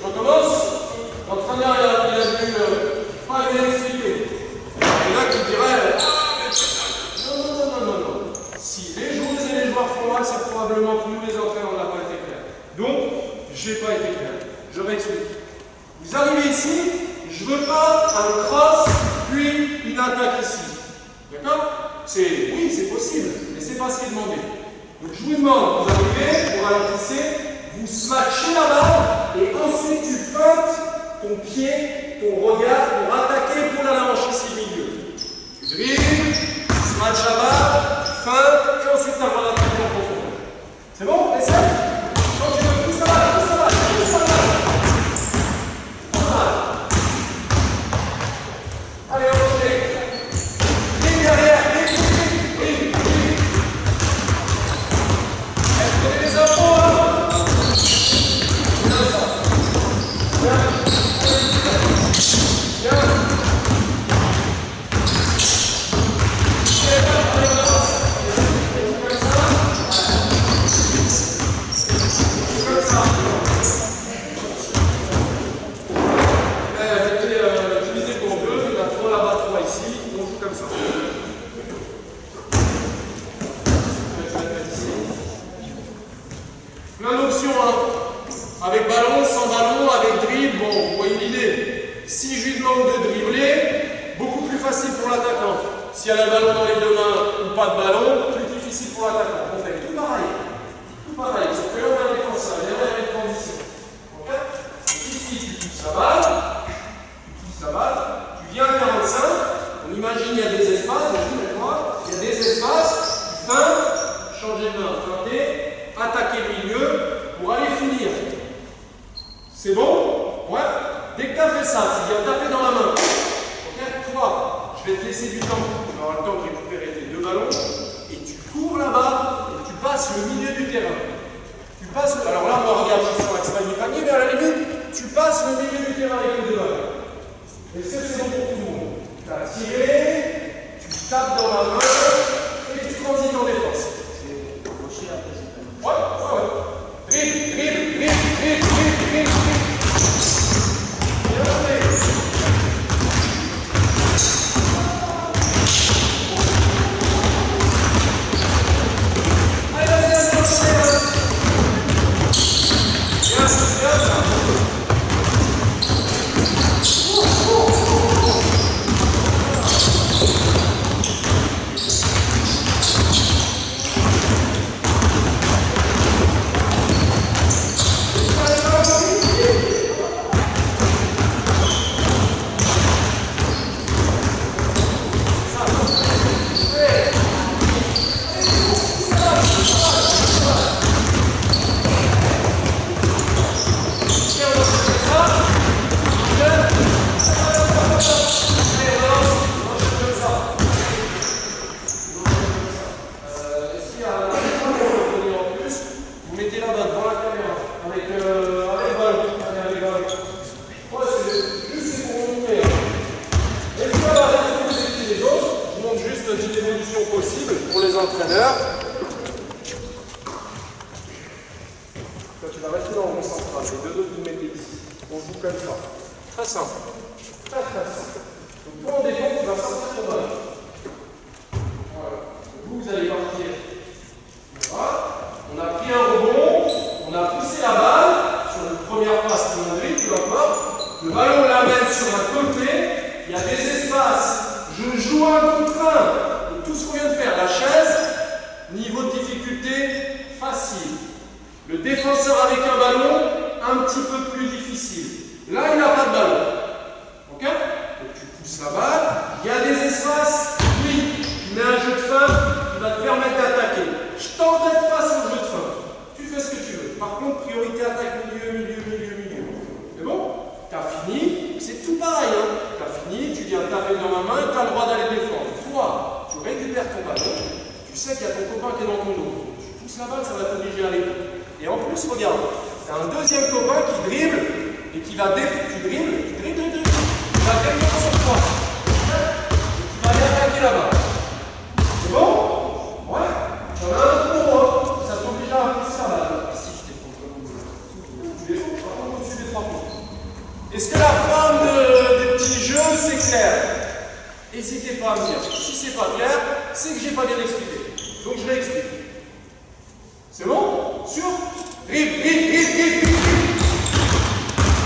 recommence. L'entraîneur, il a vu pas bien expliqué. Et là, tu dirais, non. Si les joueuses et les joueurs font mal, c'est probablement que nous, les entraîneurs, on n'a pas été clairs. Donc, je n'ai pas été clair. Je réexplique. Vous arrivez ici, je ne veux pas un cross, puis une attaque ici. D'accord? Oui, c'est possible, mais ce n'est pas ce qui est demandé. Donc je vous demande, vous arrivez, vous ralentissez, vous smatchez la balle, et ensuite tu feintes ton pied, ton regard pour attaquer pour la hanche ici au milieu. Tu dribbles, tu smatches la balle, tu feintes, et ensuite tu as le droit d'attaquer en profondeur. C'est bon? Essaye? Quand tu veux, pousse la balle, pousse la balle, pousse la balle. Pousse la balle. Allez, on continue. Ligne derrière, ligne. Prenez les infos, hein. Bien ça. Bien. Bien. Comme ça. Utilisez pour deux, il y a 3 là-bas, 3 ici, on joue comme ça. Plein d'options, hein. Avec ballon, sans ballon, avec dribble, bon, vous voyez l'idée. Si je lui demande de dribbler, beaucoup plus facile pour l'attaquant. Si elle a le ballon dans les deux mains ou pas de ballon, plus difficile pour l'attaquant. On fait tout pareil. Tout pareil, sauf que là on a un défenseur, il y a une transition. Ok? Ici, tu pousses la balle, tu viens à 45, on imagine il y a des espaces, il y a des espaces, tu feintes, changer de main, feinter, attaquer le milieu pour aller finir. C'est bon? Ouais. Dès que tu as fait ça, tu viens taper dans la main. Ok? Toi, je vais te laisser du temps. Tu vas avoir le temps de récupérer tes 2 ballons et tu cours là-bas et tu passes le milieu du terrain. Tu passes le... Alors là, on va regarder sur l'exploit du panier, mais à la limite, tu passes le milieu du terrain avec les 2 ballons. Est-ce que c'est bon pour tout le monde? Tu as tiré, tu tapes dans la main et tu transites en défense. Ouais. Dribble. Bien fait. Allez, vas-y. Bien ça. Toi, tu vas rester dans le rond central. Les deux autres, vous mettez ici. On joue comme ça. Très simple. Très très simple. Donc, toi, en défense, tu vas sortir ton ballon. Voilà. Donc, vous allez partir. Voilà. On a pris un rebond. On a poussé la balle sur la première passe qui m'a dit, tu vas voir. Le ballon, on l'amène sur un côté. Il y a des espaces. Je joue un contre un. Donc, tout ce qu'on vient de faire. La chaise, niveau de difficulté, facile. Le défenseur avec un ballon, un petit peu plus difficile. Là, il n'a pas de ballon. Ok? Donc tu pousses la balle. Il y a des espaces. Oui. Tu mets un jeu de fin qui va te permettre d'attaquer. Je t'embête pas sur le jeu de fin. Tu fais ce que tu veux. Par contre, priorité attaque milieu. C'est bon? Tu as fini. C'est tout pareil. Hein? Tu as fini. Tu viens taper dans ma main et tu as le droit d'aller défendre. Toi, tu récupères ton ballon. Tu sais qu'il y a ton copain qui est dans ton dos. Tu pousses la balle, ça va t'obliger à aller. Et en plus, regarde, tu as un deuxième copain qui dribble et qui va défendre. Tu dribbles, il va défendre sur toi. Tu vas aller attaquer là-bas. C'est bon? Ouais. Tu en as un pour moi. Ça t'oblige à pousser la balle. Si je défends comme vous. Tu défends, par contre, au-dessus des 3 points. Est-ce que la forme des petits jeux, c'est clair? N'hésitez pas à me dire. Si c'est pas clair, c'est que j'ai pas bien expliqué. Donc je réexplique. C'est bon? Sûr? Dribble.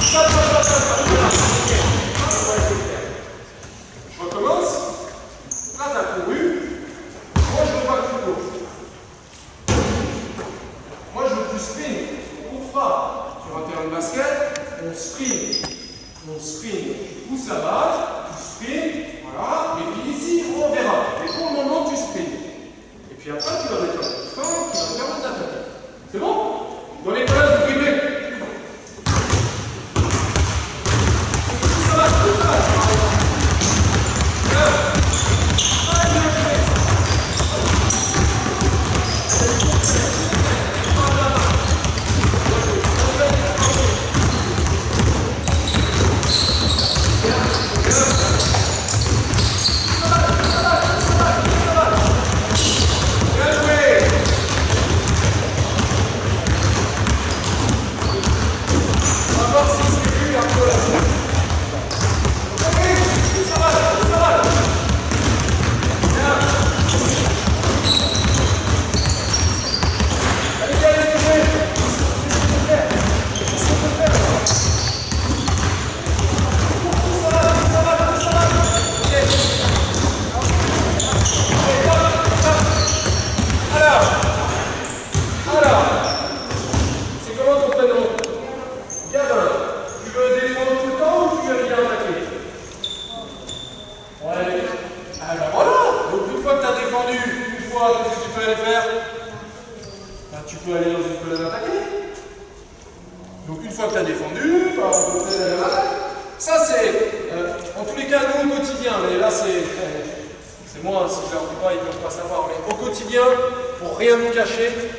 Stop. Voilà. Je recommence. Là, tu as couru. Moi, je veux pas que tu cours. Moi, je veux que tu sprints. On ne court pas. Sur un terrain de basket, on sprint. Tu pousses la balle, tu sprints. Voilà. Et puis ici, on verra. Mais pour le moment, tu sprints. Et puis après, tu vas mettre un coup de fin qui va te permettre d'attaquer. C'est bon? Dans les colonnes, vous dribblez. Ça va.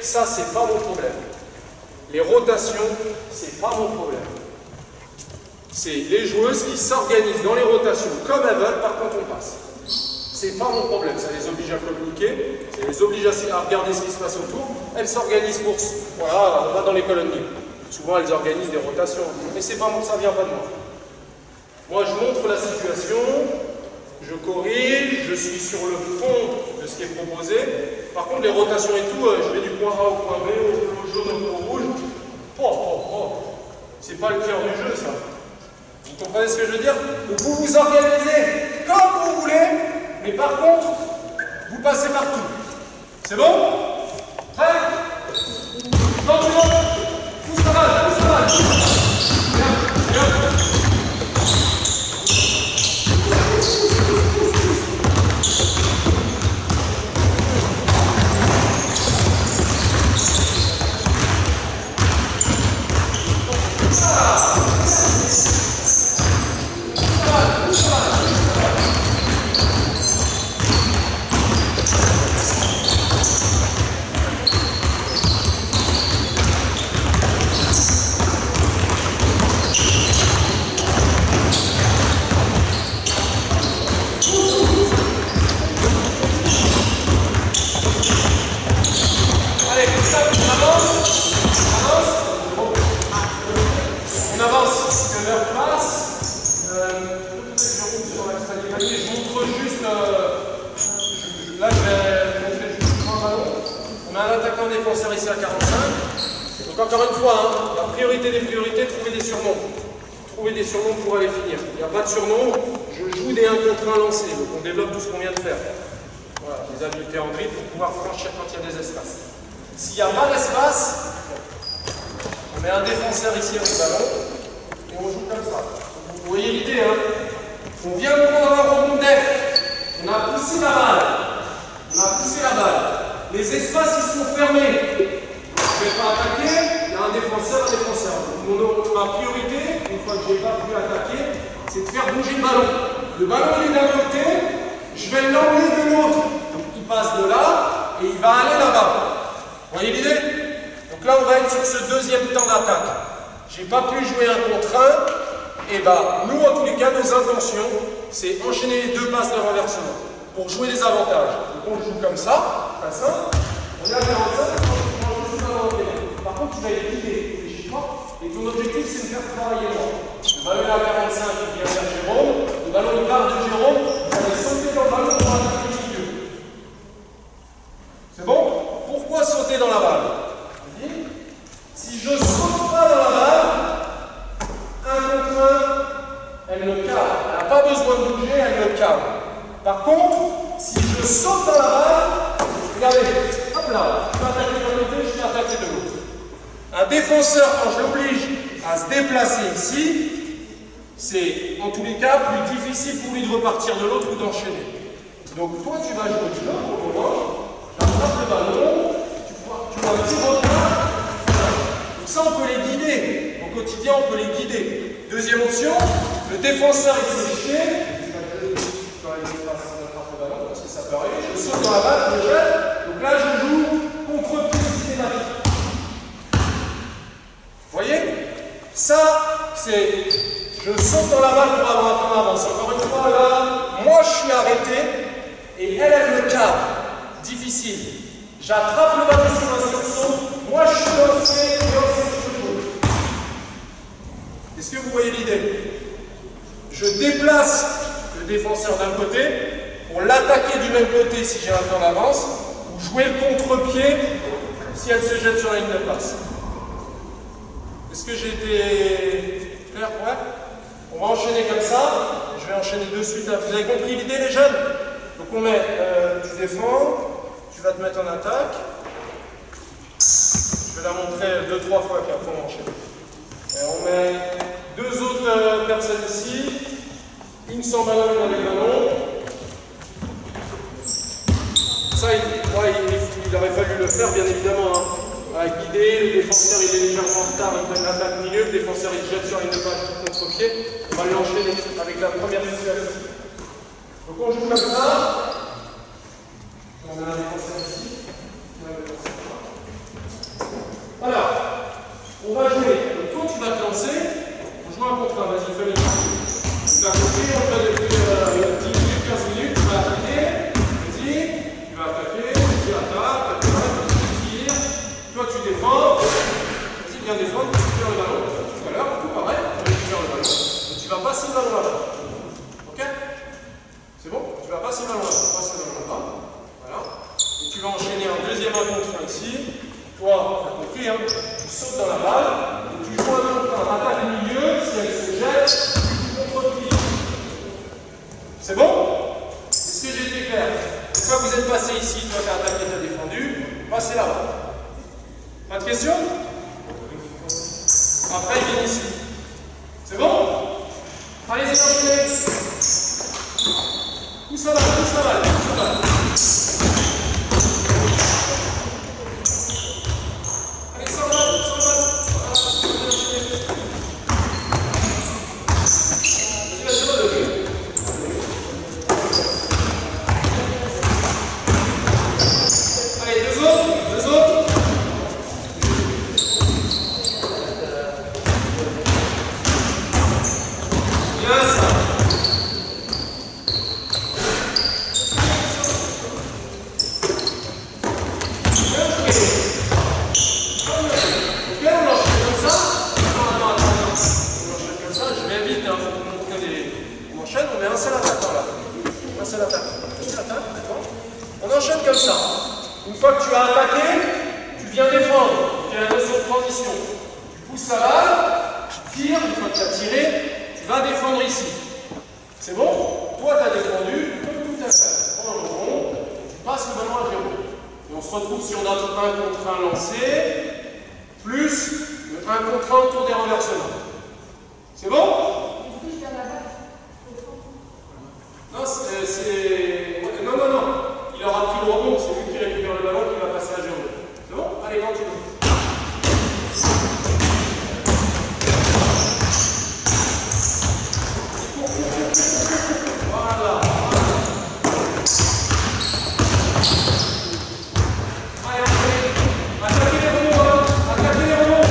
Ça, c'est pas mon problème. Les rotations, c'est pas mon problème. C'est les joueuses qui s'organisent dans les rotations comme elles veulent, par contre on passe. C'est pas mon problème, ça les oblige à communiquer, ça les oblige à regarder ce qui se passe autour. Elles s'organisent pour... Voilà, on va dans les colonnes libres. Souvent elles organisent des rotations, mais c'est pas mon, ça vient pas de moi. Moi je montre la situation, je corrige, je suis sur le fond de ce qui est proposé. Par contre, les rotations et tout, je vais du point A au point B, au jaune au rouge. C'est pas le cœur du jeu, ça. Vous comprenez ce que je veux dire? Donc vous vous organisez comme vous voulez, mais par contre, vous passez partout. C'est bon? Prêt? Non, tout le monde. Pousse la balle. Bien. Donc encore une fois, hein, la priorité des priorités, trouver des surnoms. Trouver des surnoms pour aller finir. Il n'y a pas de surnom, je joue des 1 contre 1 lancés, donc on développe tout ce qu'on vient de faire. Voilà, les habiletés en grid pour pouvoir franchir quand il y a des espaces. S'il n'y a pas d'espace, on met un défenseur ici avec le ballon et on joue comme ça. Vous voyez l'idée, hein? On vient de prendre un rebond def, on a poussé la balle, Les espaces ils sont fermés. Je ne vais pas attaquer, il y a un défenseur. Ma priorité, une fois que je n'ai pas pu attaquer, c'est de faire bouger le ballon. Le ballon il est d'un côté, je vais l'emmener de l'autre. Donc il passe de là et il va aller là-bas. Vous voyez l'idée? Donc là on va être sur ce deuxième temps d'attaque. Je n'ai pas pu jouer 1 contre 1. Et bien nous en tous les cas, nos intentions, c'est enchaîner les 2 passes de renversement pour jouer des avantages. Donc on joue comme ça, très simple. On est à 45, par contre tu vas être guidé. Et ton objectif, c'est de faire travailler moi. Le ballon est à 45, il vient vers Jérôme. Le ballon il part de Jérôme, il va sauter dans le ballon pour attaquer le milieu. C'est bon? Pourquoi sauter dans la balle? Si je saute pas dans la balle, 1 contre 1, elle me calme. Elle n'a pas besoin de bouger, elle me calme. Par contre, si je saute dans la balle, regardez, hop là, je vais attaquer d'un côté, je vais attaquer de l'autre. Un défenseur, quand je l'oblige à se déplacer ici, c'est en tous les cas plus difficile pour lui de repartir de l'autre ou d'enchaîner. Donc toi tu vas jouer du long au moment, j'attrape le ballon, tu vois un petit retard. Donc ça on peut les guider, au quotidien on peut les guider. Deuxième option, le défenseur il s'est chié, ça peut arriver, je saute dans la balle, je jette, donc là je joue contre-pied systématique. Vous voyez? Ça, c'est je saute dans la balle pour avoir un temps d'avance. Encore une fois, là, moi je suis arrêté et elle me cadre. Difficile. J'attrape le ballon sur l'instruction, moi je suis lancé et je joue. Est-ce que vous voyez l'idée? Je déplace le défenseur d'un côté pour l'attaquer du même côté si j'ai un temps d'avance ou jouer le contre-pied si elle se jette sur la ligne de passe. Est-ce que j'ai été clair? Ouais. On va enchaîner comme ça. Je vais enchaîner de suite. Vous avez compris l'idée les jeunes? Donc on met, tu défends, tu vas te mettre en attaque. Je vais la montrer 2-3 fois puis après on enchaîne. Et on met 2 autres personnes ici. Une sans ballon, une avec ballon. Ça, il aurait fallu le faire bien évidemment. Hein. À guider, le défenseur il est légèrement en retard, il donne l'attaque milieu, le défenseur il jette sur une page contre-pied, on va l'enchaîner avec la première situation. Donc on joue comme ça, on a un défenseur ici, alors, on va jouer, donc quand tu vas te lancer, on joue un contre 1, vas-y fais le temps. Tu vas couper, on fait depuis 10 minutes, 15 minutes, tu vas attaquer, vas-y, tu vas attaquer, tu attaques, toi tu défends, vas-y viens défendre, tu récupères le ballon. Tout à l'heure, tout pareil, tu récupères le ballon. Mais tu vas passer le ballon là-bas. Ok? C'est bon? Tu vas passer le ballon là-bas. Passer le ballon là-bas. Voilà. Et tu vas enchaîner un deuxième 1 contre 1 ici. Toi, tu as compris, hein, tu sautes dans la balle, et tu joues 1 contre 1. Attaque du milieu, si elle se jette, tu contre-pied. C'est bon? Est-ce que j'ai été clair? Une fois que vous êtes passé ici, toi tu as attaqué, tu as défendu, passez là-bas. Pas de questions? Après, il vient ici. C'est bon? Allez-y, enchaînez. Où ça va? Où ça va? Où ça va? Allez, ça va, ça va. Allez, deux autres. On met un seul attaquant là. Un seul attaquant. On enchaîne comme ça. Une fois que tu as attaqué, tu viens défendre. il y a la notion de transition. Tu pousses la balle, tu tires, une fois que tu as tiré, tu vas défendre ici. C'est bon? Toi, tu as défendu, comme tout à fait. Prends le rond, tu passes le ballon à Jérôme. Et on se retrouve sur notre 1 contre 1 lancé, plus le 1 contre 1 autour des renversements. C'est bon? Non, non, non, non. Il aura pris le rebond, c'est lui qui récupère le ballon qui va passer à Jérôme. C'est bon? Allez, continue. Voilà. Allez, attaquez les rebonds, hein. Attaquez les rebonds.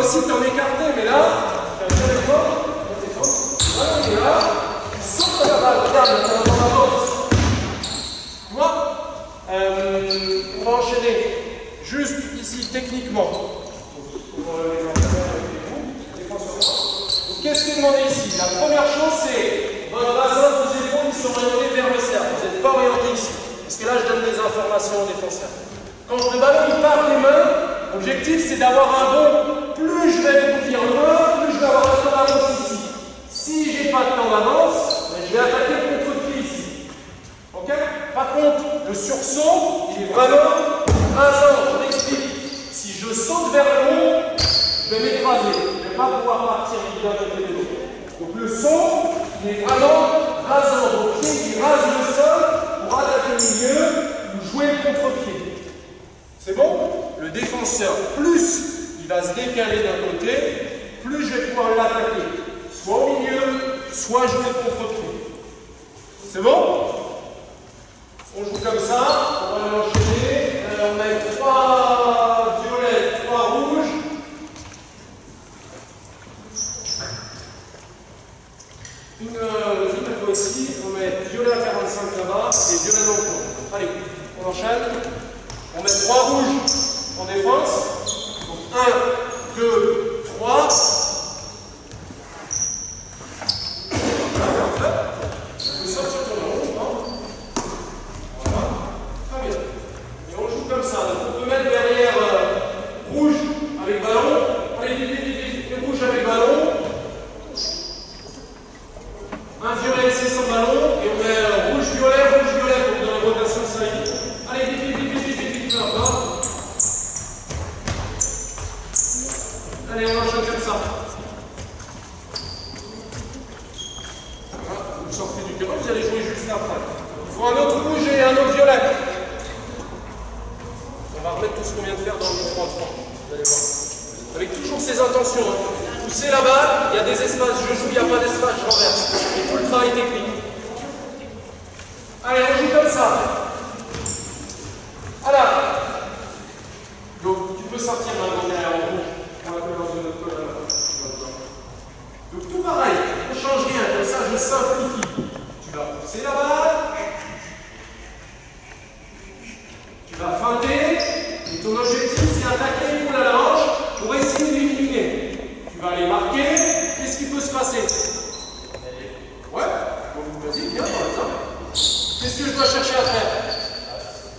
Aussi t'en écarter, mais là, tu as bien le corps, voilà, il est là, tu sautes à la balle, regarde, tu as dans l'avance. Tu vois, on va enchaîner juste ici, techniquement. Donc, qu'est-ce qui est demandé ici? La première chose, c'est votre bassin, vos épaules, ils sont orientés vers le cercle. Vous n'êtes pas orienté ici. Parce que là, je donne des informations aux défenseurs. Quand le ballon il part des mains, l'objectif c'est d'avoir un bond. Plus je vais conduire loin, plus je vais avoir un temps d'avance ici. Si je n'ai pas de temps d'avance, je vais attaquer le contre-pied ici. Ok? Par contre, le sursaut, il est vraiment rasant. Je m'explique. Si je saute vers le haut, je vais m'écraser. Je ne vais pas pouvoir partir d'un côté de l'autre. Donc le saut, il est vraiment rasant. Vos pieds qui rasent le sol pour attaquer le milieu ou jouer le contre-pied. C'est bon? Le défenseur, plus il va se décaler d'un côté, plus je vais pouvoir l'attaquer. Soit au milieu, soit jouer le contre-pied. C'est bon? On joue comme ça, on va l'enchaîner. On met 3 violets, 3 rouges. Vas-y, mets-toi ici. On met violet à 45 là-bas et violet dans le coin. Allez, on enchaîne. On met 3 rouges en défense. Donc 1, 2, 3. Parfait. Tu peux sortir ton rouge, non? Voilà. Très bien. Et on joue comme ça. Donc on peut mettre derrière rouge avec ballon. Allez, vite. Et rouge avec ballon. Un violet ici sans ballon. Et on met rouge-violet pour dans la rotation ça y est. Allez, vite. Allez, on enchaîne comme ça. Voilà, vous sortez du terrain, vous allez jouer juste après. Il faut un autre rouge et un autre violet. On va remettre tout ce qu'on vient de faire dans le 3-3. Vous allez voir. Avec toujours ces intentions. Hein. Poussez la balle, il y a des espaces, je joue, il n'y a pas d'espace, je renverse. Et tout le travail technique. Allez, on joue comme ça. Voilà. Donc, tu peux sortir maintenant derrière en rouge. Donc, tout pareil, on ne change rien, comme ça je simplifie. Tu vas pousser la balle. Tu vas feinter. Et ton objectif, c'est attaquer l'épaule à la hanche pour essayer d'éliminer. Tu vas aller marquer. Qu'est-ce qui peut se passer? Ouais, bon, vas-y, viens, par exemple. Qu'est-ce que je dois chercher à faire?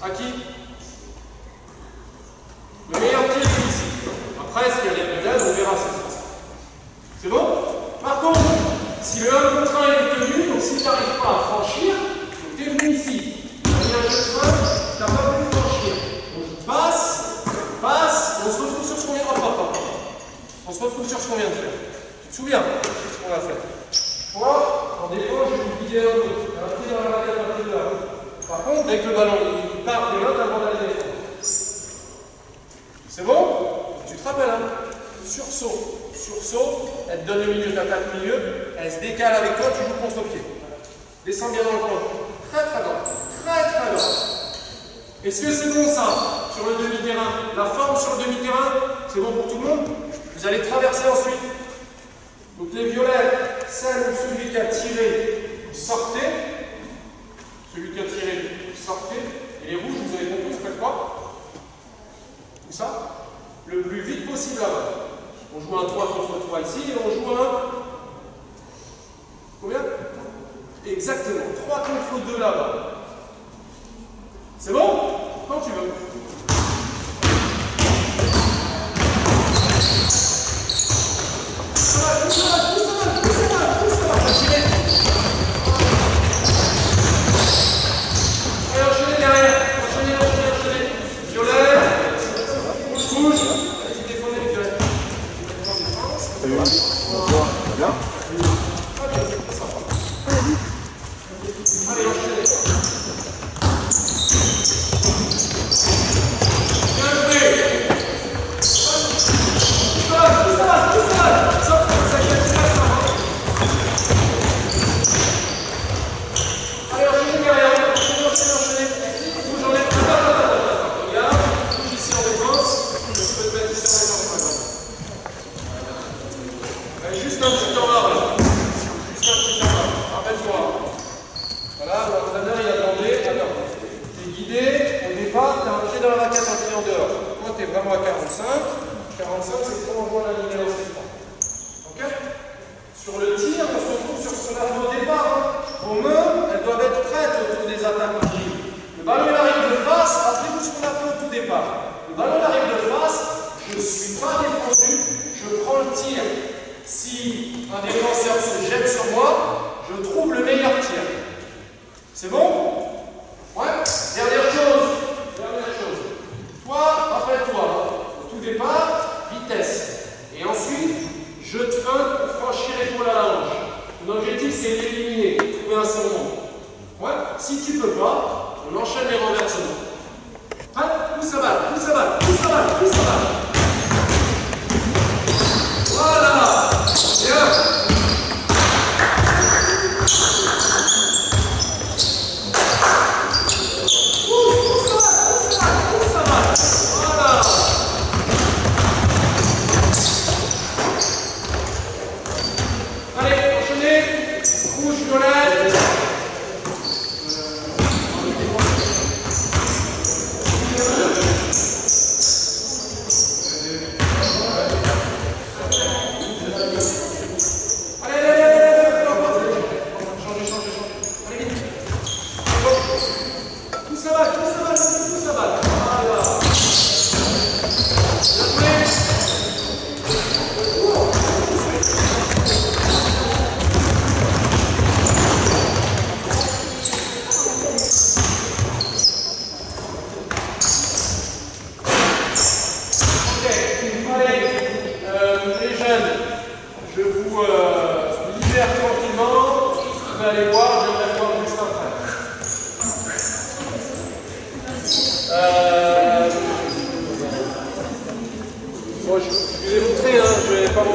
À qui? Le meilleur tir est ici. Après, s'il y a des problèmes, on verra ce qui se passe. C'est bon? Par contre, si le 1 contre 1 est tenu, donc si tu n'arrives pas à franchir, tu es venu ici. Tu as mis un jeu de frein, tu n'as pas pu franchir. Donc je passe, et on se retrouve sur ce qu'on vient de faire. On se retrouve sur ce qu'on vient de faire. Tu te souviens de ce qu'on a fait? Toi, en défense, je vais vous guider un autre. Un pied dans la raquette, un pied de là. Par contre, dès que le ballon il part des mains, tu as le droit d'aller défendre. C'est bon? Tu te rappelles, hein? Sursaut, elle te donne le milieu, tu attaques le milieu, elle se décale avec toi, tu joues contre-pied. Descends bien dans le coin. Très droit. Est-ce que c'est bon ça, sur le demi-terrain? La forme sur le demi-terrain, c'est bon pour tout le monde? Vous allez traverser ensuite. Donc les violets, celle où celui qui a tiré, vous sortez. Celui qui a tiré, vous sortez. Et les rouges, vous avez compris, vous faites quoi? Où ça? Le plus vite possible là-bas. On joue un 3 contre 3 ici et on joue un... Combien? Exactement, 3 contre 2 là-bas. C'est bon? Quand tu veux.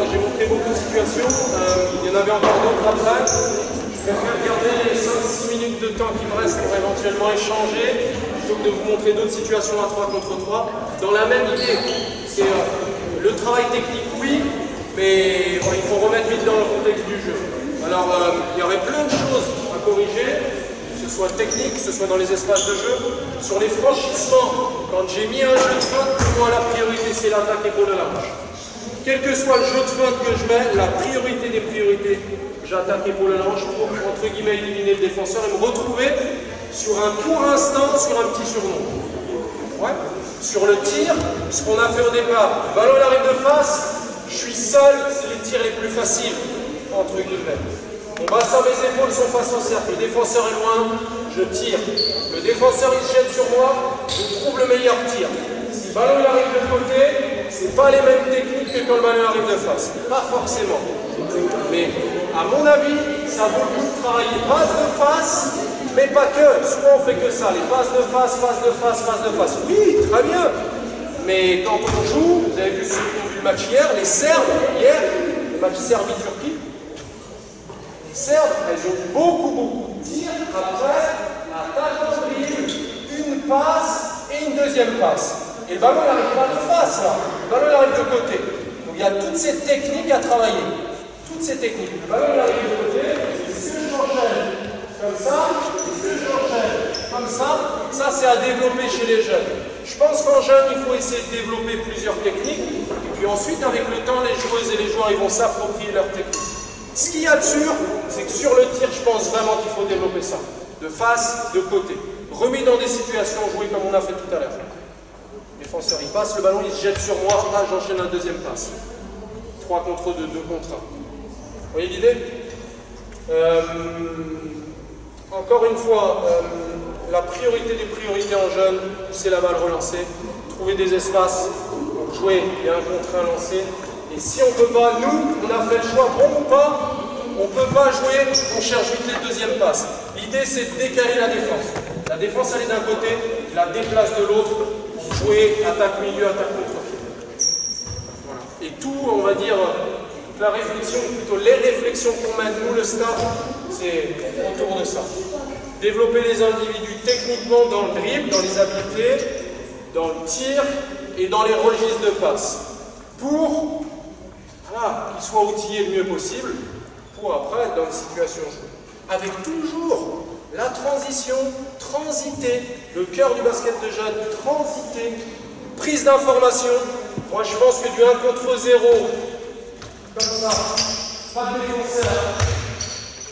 J'ai montré beaucoup de situations, il y en avait encore d'autres après. Je préfère garder les 5-6 minutes de temps qui me restent pour éventuellement échanger, plutôt que de vous montrer d'autres situations à 3 contre 3. Dans la même idée, c'est le travail technique, oui, mais bon, il faut remettre vite dans le contexte du jeu. Alors, il y aurait plein de choses à corriger, que ce soit technique, que ce soit dans les espaces de jeu. Sur les franchissements, quand j'ai mis un jeu de feinte, pour moi la priorité c'est l'attaque épaule de la manche. Quel que soit le jeu de feinte que je mets, la priorité des priorités, j'attaque épaule de la manche pour, entre guillemets, éliminer le défenseur et me retrouver sur un court instant, sur un petit surnom. Ouais. Sur le tir, ce qu'on a fait au départ, le ballon il arrive de face, je suis seul, c'est les tirs les plus faciles, entre guillemets. Mon bassin, mes épaules sont face au cercle, le défenseur est loin, je tire. Le défenseur il se jette sur moi, je trouve le meilleur tir. Si le ballon il arrive de côté, c'est pas les mêmes techniques que quand le ballon arrive de face. Pas forcément. Mais à mon avis, ça vaut le coup de travailler passe de face, mais pas que. Souvent on fait que ça, les passes de face, passe de face, passe de face. Oui, très bien. Mais quand on joue, vous avez vu ceux qui ont vu le match hier, les Serbes, hier, le match Serbie-Turquie, les Serbes, elles ont beaucoup de tirs après l'attaque de dribble, une passe et une deuxième passe. Et le ballon n'arrive pas de face là, le ballon arrive de côté. Donc il y a toutes ces techniques à travailler. Toutes ces techniques. Le ballon il arrive de côté, est-ce que je l'enchaîne comme ça, est-ce que je l'enchaîne comme ça c'est à développer chez les jeunes. Je pense qu'en jeune, il faut essayer de développer plusieurs techniques, et puis ensuite, avec le temps, les joueuses et les joueurs ils vont s'approprier leurs techniques. Ce qu'il y a de sûr, c'est que sur le tir, je pense vraiment qu'il faut développer ça. De face, de côté. Remis dans des situations jouées comme on a fait tout à l'heure. Défenseur, il passe le ballon, il se jette sur moi, là j'enchaîne la deuxième passe. 3 contre 2, 2 contre 1. Vous voyez l'idée? Encore une fois, la priorité des priorités en jeune, c'est la balle relancée. Trouver des espaces pour jouer et un contre un lancé. Et si on ne peut pas, nous, on a fait le choix, bon ou pas, on ne peut pas jouer, on cherche vite les deuxièmes passes. L'idée, c'est de décaler la défense. La défense, elle est d'un côté, la déplace de l'autre, pour jouer attaque milieu, attaque contre-pied. Voilà. Et tout, on va dire, la réflexion, plutôt les réflexions qu'on mène, nous, le staff, c'est autour de ça. Développer les individus techniquement dans le dribble, dans les habiletés, dans le tir et dans les registres de passe. Pour qu'ils soient outillés le mieux possible, pour après être dans une situation jouée. Avec toujours la transition, transiter, le cœur du basket de jeunes, transiter, prise d'information. Moi je pense que du 1 contre 0, comme ça, pas de défenseur,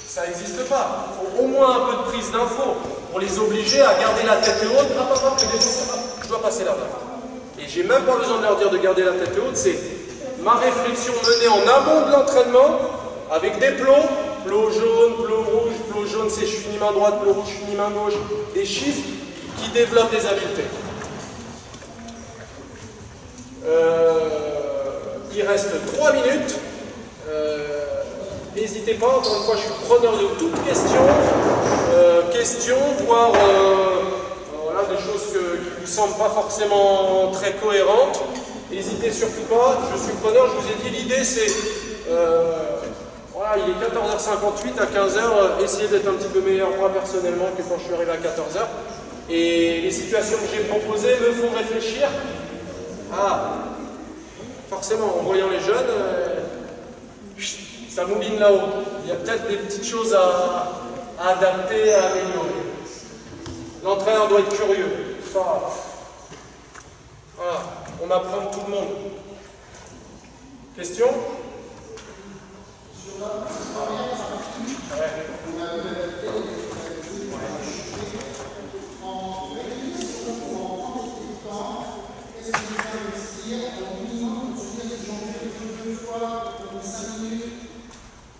ça n'existe pas. Il faut au moins un peu de prise d'info pour les obliger à garder la tête haute. Je dois passer là-bas. Et j'ai même pas besoin de leur dire de garder la tête haute, c'est ma réflexion menée en amont de l'entraînement avec des plots, plot jaune, plot jaune, c'est je finis main droite, plot rouge, je finis main gauche, des chiffres qui développent des habiletés. Il reste 3 minutes. N'hésitez pas, encore une fois, je suis preneur de toutes questions, voire voilà, des choses qui ne vous semblent pas forcément très cohérentes. N'hésitez surtout pas, je suis preneur, je vous ai dit, l'idée c'est, voilà, il est 14h58, à 15h, essayez d'être un petit peu meilleur moi personnellement que quand je suis arrivé à 14h. Et les situations que j'ai proposées me font réfléchir. Forcément, en voyant les jeunes, ça mouline là-haut. Il y a peut-être des petites choses à adapter, à améliorer. L'entraîneur doit être curieux. Voilà, on apprend de tout le monde. Question?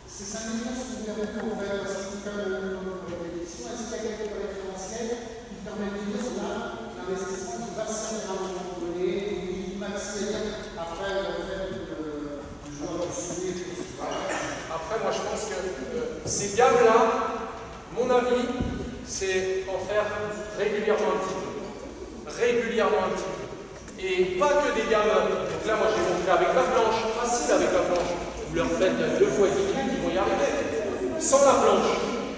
Ces 5 millions sont permettent pour faire une compétition. Est-ce qu'il y a quelques référentiels qui permettent de dire qu'on a l'investissement qui va se faire à un moment donné et qui maximiser après le fait du joueur de suivre? Après, moi je pense que ces gammes-là, mon avis, c'est en faire régulièrement un petit peu. Régulièrement un petit peu. Et pas que des gammes. Donc là, moi j'ai montré avec la planche, facile avec la planche. Vous leur faites 2 fois 10 minutes, ils vont y arriver. Sans la planche.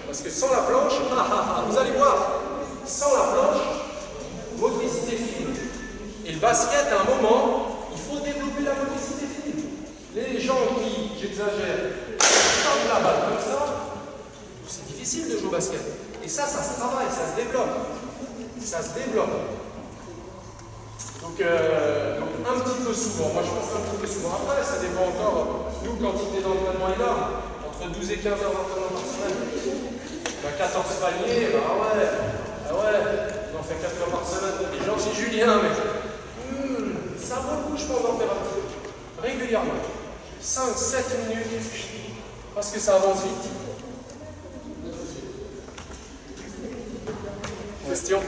Parce que sans la planche, vous allez voir, sans la planche, motricité fine. Et le basket, à un moment, il faut développer la motricité fine. Les gens qui, j'exagère, tapent la balle comme ça, c'est difficile de jouer au basket. Et ça se travaille, ça se développe. Ça se développe. Donc un petit peu souvent, moi je pense un petit peu souvent. Après, ça dépend encore. Nous, quantité d'entraînement est là, entre 12 et 15 heures d'entraînement par semaine. On a 14 paniers, on en fait 4 heures par semaine. Les gens, c'est Julien, mais ça vaut le coup, je pense, d'en faire un petit peu. Régulièrement. 5-7 minutes, parce que ça avance vite. Question?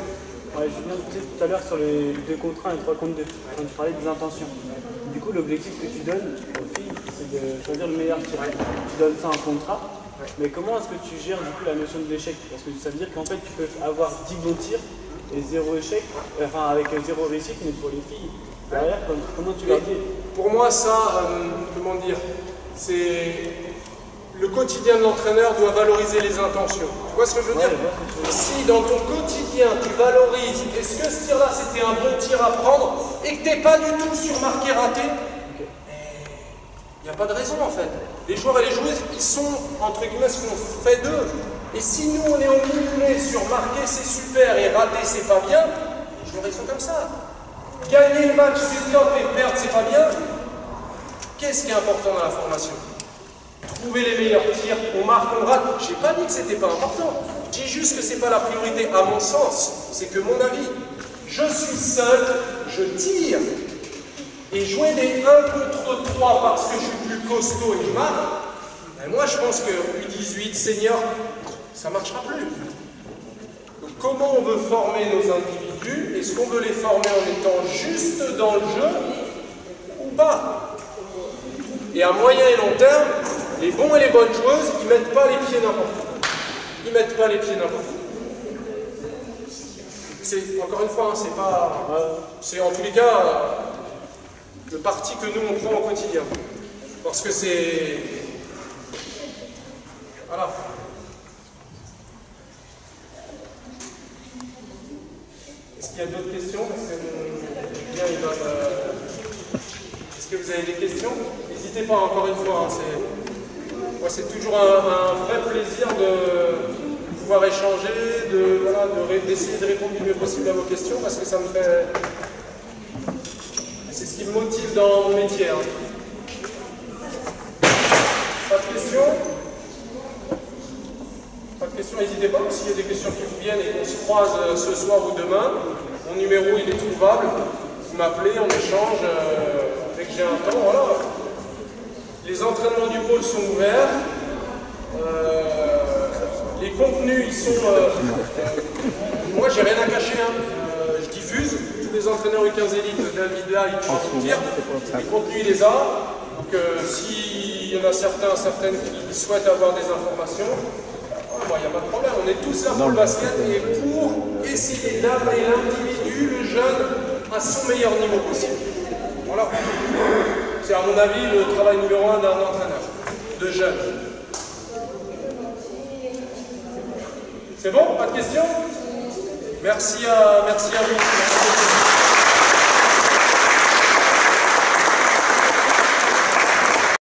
Ouais, Julien, tu disais tout à l'heure sur les 2 contre 1 et 3 contre 2, quand tu parlais des intentions. Du coup, l'objectif que tu donnes aux filles, c'est de choisir le meilleur tir. Tu donnes ça en contrat, mais comment est-ce que tu gères du coup la notion de l'échec? Parce que ça veut dire qu'en fait, tu peux avoir 10 bons tirs et 0 échec, enfin avec 0 réussite, mais pour les filles, derrière, comment tu leur dis? Pour moi, ça, comment dire, c'est... Le quotidien de l'entraîneur doit valoriser les intentions. Tu vois ce que je veux dire? Si dans ton quotidien tu valorises, est-ce que ce tir-là c'était un bon tir à prendre et que tu n'es pas du tout sur marqué raté, n'y a pas de raison en fait. Les joueurs et les joueuses, ils sont entre guillemets ce qu'on fait d'eux. Et si nous on est omnibulés sur marquer c'est super et rater c'est pas bien, les joueurs ils sont comme ça. Gagner le match c'est top et perdre c'est pas bien. Qu'est-ce qui est important dans la formation? Trouver les meilleurs tirs, on marque, on rate. J'ai pas dit que c'était pas important. Je dis juste que c'est pas la priorité à mon sens. C'est que mon avis. Je suis seul, je tire. Et jouer des 1 contre 3 parce que je suis plus costaud et je marque, ben moi je pense que U18, senior, ça ne marchera plus. Donc comment on veut former nos individus? Est-ce qu'on veut les former en étant juste dans le jeu ou pas? Et à moyen et long terme, les bons et les bonnes joueuses, ils ne mettent pas les pieds n'importe où. Ils ne mettent pas les pieds n'importe où. C'est, encore une fois, c'est pas... C'est en tous les cas le parti que nous on prend au quotidien. Parce que c'est... Voilà. Est-ce qu'il y a d'autres questions? Parce que bien, il va... Est-ce que vous avez des questions? N'hésitez pas, encore une fois. Hein, moi, c'est toujours un vrai plaisir de pouvoir échanger, d'essayer de répondre du mieux possible à vos questions, parce que ça me fait... C'est ce qui me motive dans mon métier. Hein. Pas de questions? Pas de questions, n'hésitez pas. S'il y a des questions qui vous viennent et qu'on se croise ce soir ou demain, mon numéro il est trouvable. Vous m'appelez, on échange dès que j'ai un temps. Voilà. Les entraînements du pôle sont ouverts. Les contenus, ils sont... moi, j'ai rien à cacher. Hein. Je diffuse. Tous les entraîneurs U15 Élite, David là, il pourra vous dire. Les contenus, il les a. Donc, s'il y en a certaines qui souhaitent avoir des informations, il n'y a pas de problème. On est tous là pour le basket et pour essayer d'amener l'individu, le jeune, à son meilleur niveau possible. Voilà. C'est à mon avis le travail numéro 1 d'un entraîneur, de jeune. C'est bon? Pas de questions? Merci à vous. Merci.